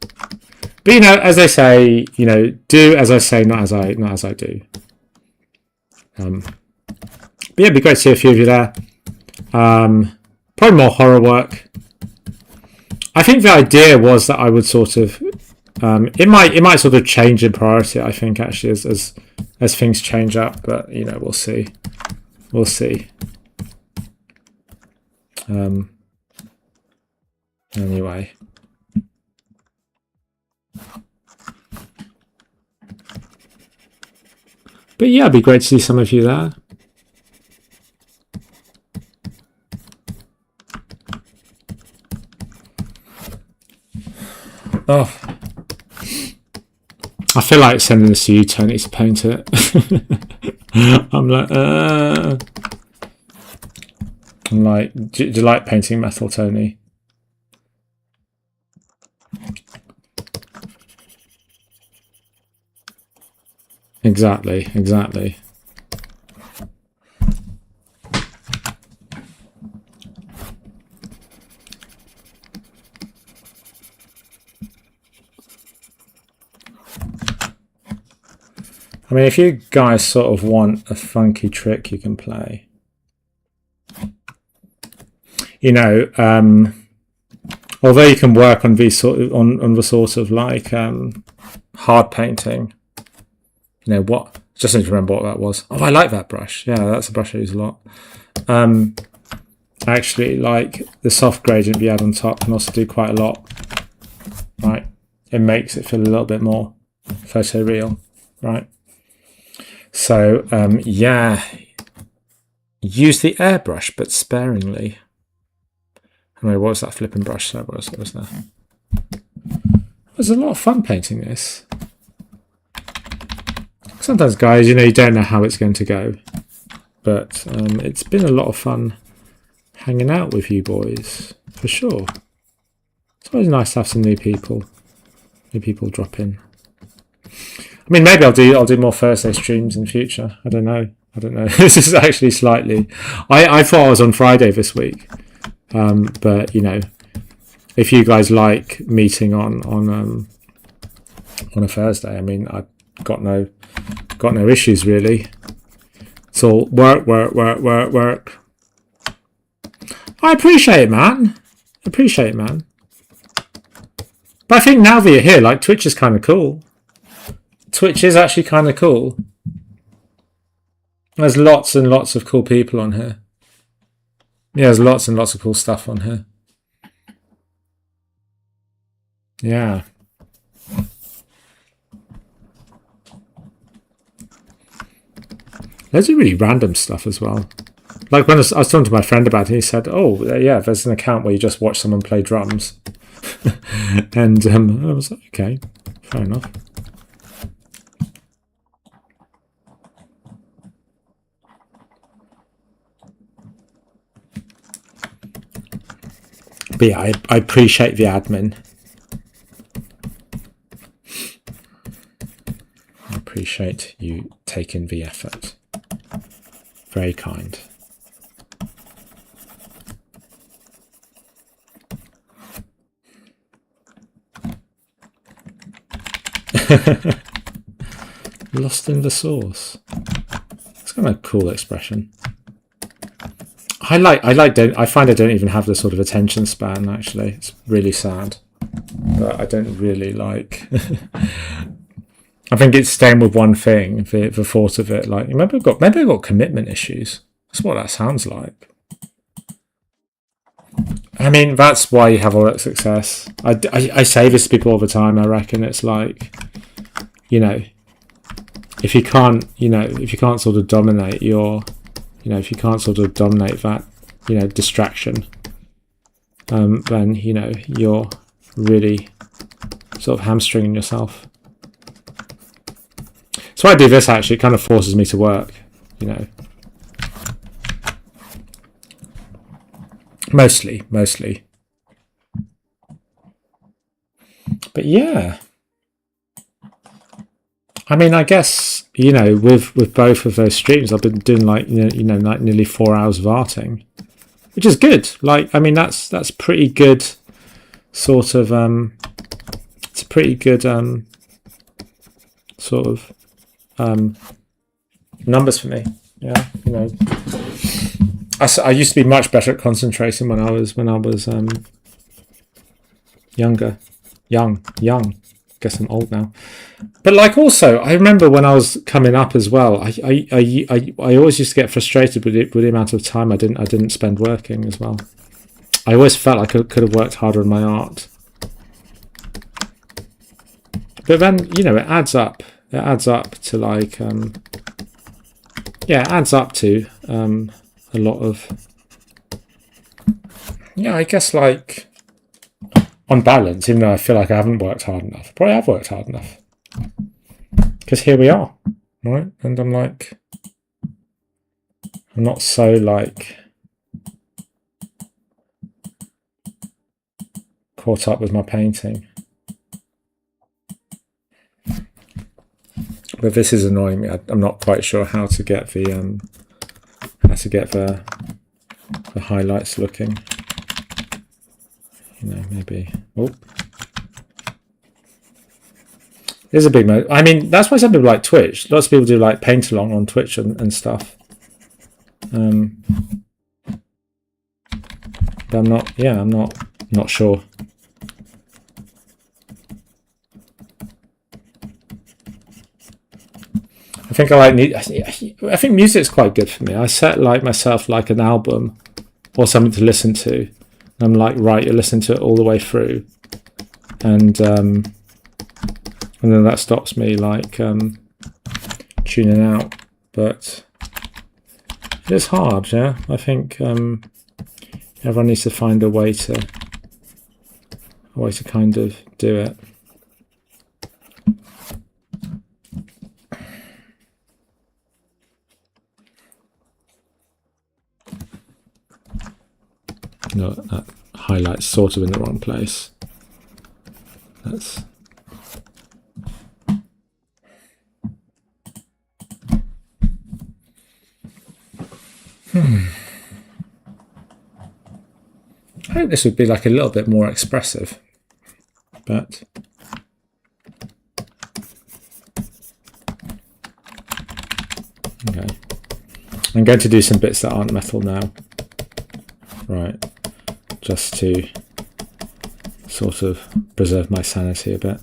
But as they say, do as I say, not as I do. But yeah, it'd be great to see a few of you there. Probably more horror work. I think the idea was that I would sort of, it might sort of change in priority. I think actually as things change up, but we'll see. Anyway. But yeah, it'd be great to see some of you there. Oh, I feel like sending this to you, Tony, to paint it. I'm like, do you like painting metal, Tony? Exactly. I mean, if you guys sort of want a funky trick you can play, although you can work on these on the sort of like hard painting. What? Just need to remember what that was. Oh, I like that brush. Yeah, that's a brush I use a lot. Actually, like the soft gradient you add on top can also do quite a lot. Right? It makes it feel a little bit more photoreal. Right? So, yeah. Use the airbrush, but sparingly. Anyway, what was that flipping brush? What was there? It was a lot of fun painting this. Sometimes, guys, you don't know how it's going to go. But it's been a lot of fun hanging out with you boys, for sure. It's always nice to have some new people drop in. I mean, maybe I'll do more Thursday streams in future. I don't know. This is actually slightly. I thought I was on Friday this week, but if you guys like meeting on a Thursday, I mean, I've got no issues really. It's all work. I appreciate it, man. But I think now that you're here, like Twitch is kind of cool. Twitch is actually kind of cool. There's lots and lots of cool people on here. Yeah, there's lots and lots of cool stuff on here. Yeah. There's really random stuff as well. Like when I was talking to my friend about it, he said, oh, yeah, there's an account where you just watch someone play drums. And I was like, okay, fair enough. But yeah, I appreciate the admin. I appreciate you taking the effort. Very kind. Lost in the sauce. It's kind of a cool expression. I find I don't even have the sort of attention span, actually. It's really sad. But I don't really like... I think it's staying with one thing, the thought of it. Like, maybe I've got commitment issues. That's what that sounds like. I mean, that's why you have all that success. I say this to people all the time. I reckon it's like, you know, if you can't sort of dominate your, you know, if you can't sort of dominate that, you know, distraction, then, you know, you're really sort of hamstringing yourself. So I do this, actually. It kind of forces me to work, you know. Mostly. But yeah. I mean, I guess, you know, with both of those streams, I've been doing like, you know, like nearly 4 hours of arting, which is good. Like, I mean, that's pretty good sort of, it's a pretty good sort of numbers for me. Yeah, you know, I used to be much better at concentrating when I was younger, young. Guess I'm old now. But like, also, I remember when I was coming up as well, I always used to get frustrated with the amount of time I didn't spend working as well. I always felt like I could have worked harder on my art. But then, you know, it adds up. It adds up to like, yeah, it adds up to a lot of, yeah, I guess like, on balance, even though I feel like I haven't worked hard enough, I probably have worked hard enough. Because here we are, right? And I'm like, I'm not so like caught up with my painting. But this is annoying me. I'm not quite sure how to get the highlights looking. You know, maybe. Oh, there's a big mode. I mean, that's why some people like Twitch. Lots of people do like paint along on Twitch and stuff. But I'm not. Yeah, I'm not sure. I think I think music's quite good for me. I set like myself like an album or something to listen to. I'm like, right, you listen to it all the way through, and then that stops me like tuning out. But it's hard, yeah. I think everyone needs to find a way to kind of do it. No, that highlight's sort of in the wrong place. That's I hope this would be like a little bit more expressive, but okay. I'm going to do some bits that aren't metal now. Right. Just to sort of preserve my sanity a bit.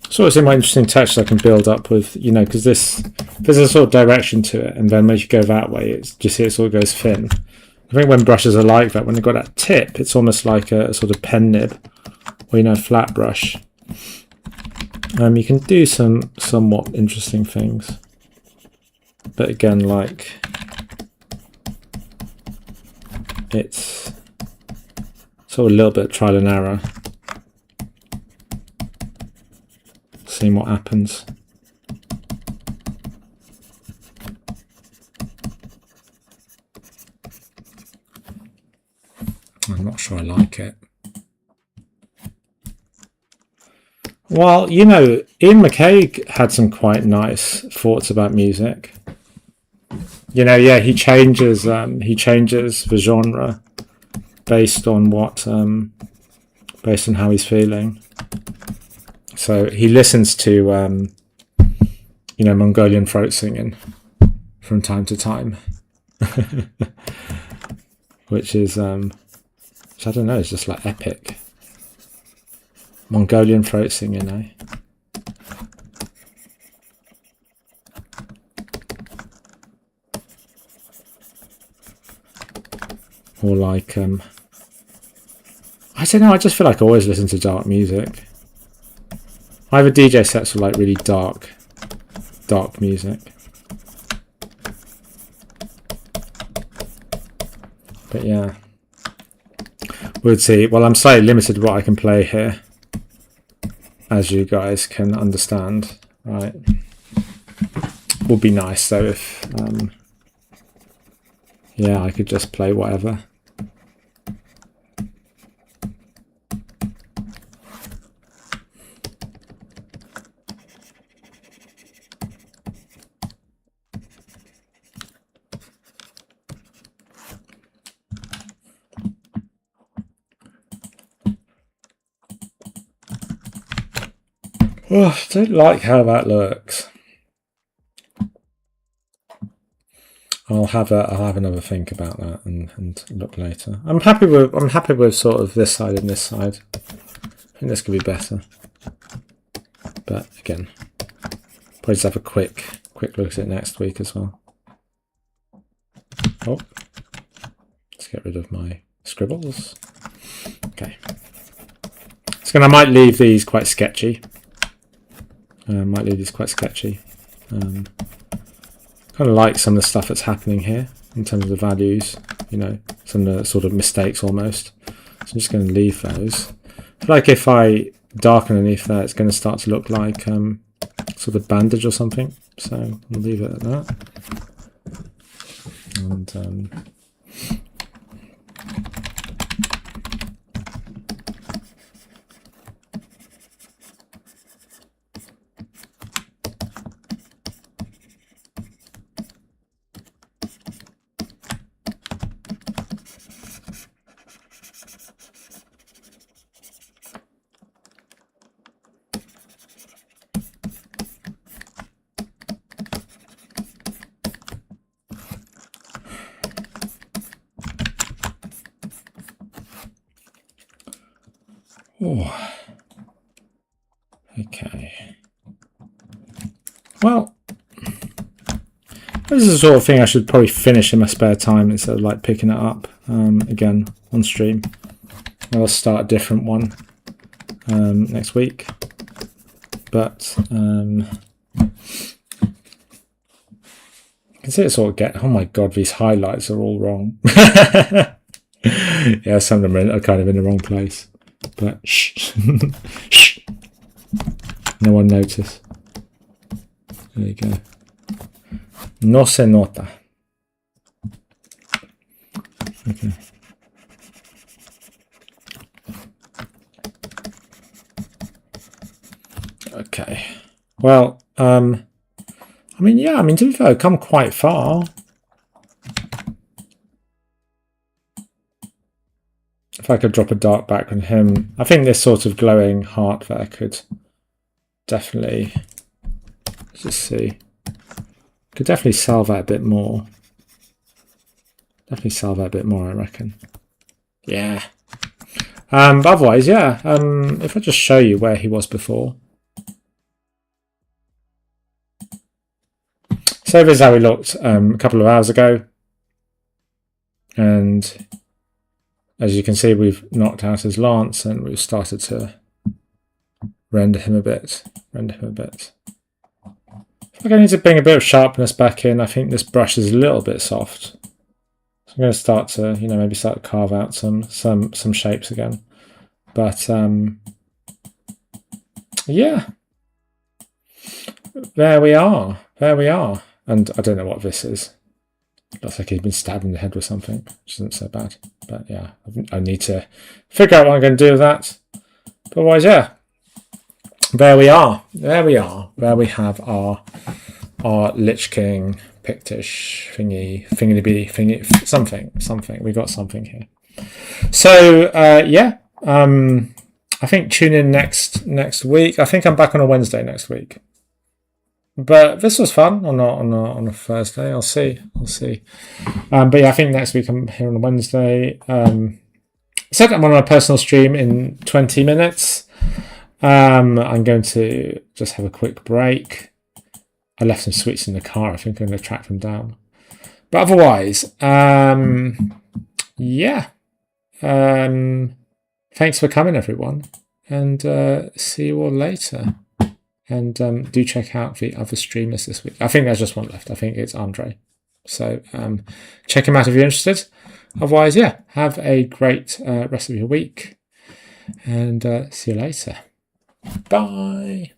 So it's in my interesting text I can build up with, you know, because there's a sort of direction to it, and then when you go that way, it's just see it sort of goes thin. I think when brushes are like that, when they've got that tip, it's almost like a sort of pen nib, or, you know, flat brush. You can do some somewhat interesting things, but again, like, it's sort of a little bit of trial and error, seeing what happens. I'm not sure I like it. Well, you know, Ian McKay had some quite nice thoughts about music. You know, yeah, he changes the genre based on what, based on how he's feeling. So he listens to, you know, Mongolian throat singing from time to time, which is, which I don't know, it's just like epic. Mongolian throat singing, eh? Or like, I don't know, I just feel like I always listen to dark music. I have a DJ sets for like really dark music. But yeah. We'll see. Well, I'm slightly limited what I can play here, as you guys can understand, right? Would be nice though if, yeah, I could just play whatever. Oh, I don't like how that looks. I'll have another think about that and look later. I'm happy with sort of this side and this side. I think this could be better. But again, probably just have a quick look at it next week as well. Oh, let's get rid of my scribbles. Okay. So I might leave these quite sketchy. Kind of like some of the stuff that's happening here in terms of the values, you know, some of the sort of mistakes almost. So I'm just going to leave those. I feel like if I darken underneath there, it's going to start to look like sort of bandage or something. So I'll leave it at that. And oh, okay. Well, this is the sort of thing I should probably finish in my spare time instead of like picking it up again on stream. I'll start a different one next week. But you can see it sort of get, oh my god, these highlights are all wrong. Yeah, some of them are kind of in the wrong place. But shh. Shh. No one noticed. There you go. No se nota. Okay. Okay. Well, I mean, yeah, I mean, to be fair, I've come quite far. if I could drop a dark back on him, I think this sort of glowing heart there could definitely, let's just see, could definitely sell that a bit more. Definitely sell that a bit more, I reckon. Yeah. But otherwise, yeah. If I just show you where he was before. So this is how he looked a couple of hours ago. And as you can see, we've knocked out his lance and we've started to render him a bit. I think I need to bring a bit of sharpness back in. I think this brush is a little bit soft. So I'm going to start to, maybe start to carve out some shapes again. But yeah, there we are. And I don't know what this is. Looks like he's been stabbed in the head with something, which isn't so bad. But yeah, I need to figure out what I'm going to do with that. But otherwise, yeah, there we are. There we have our Lich King Pictish thingy something. We got something here. So yeah, I think tune in next week. I think I'm back on a Wednesday next week. But this was fun on a Thursday. I'll see. But yeah, I think next week I'm here on a Wednesday. Said I'm on my personal stream in 20 minutes. I'm going to just have a quick break. I left some sweets in the car. I think I'm going to track them down. But otherwise, yeah. Thanks for coming, everyone, and see you all later. And do check out the other streamers this week. I think there's just one left. I think it's Andre. So check him out if you're interested. Otherwise, yeah, have a great rest of your week. And see you later. Bye.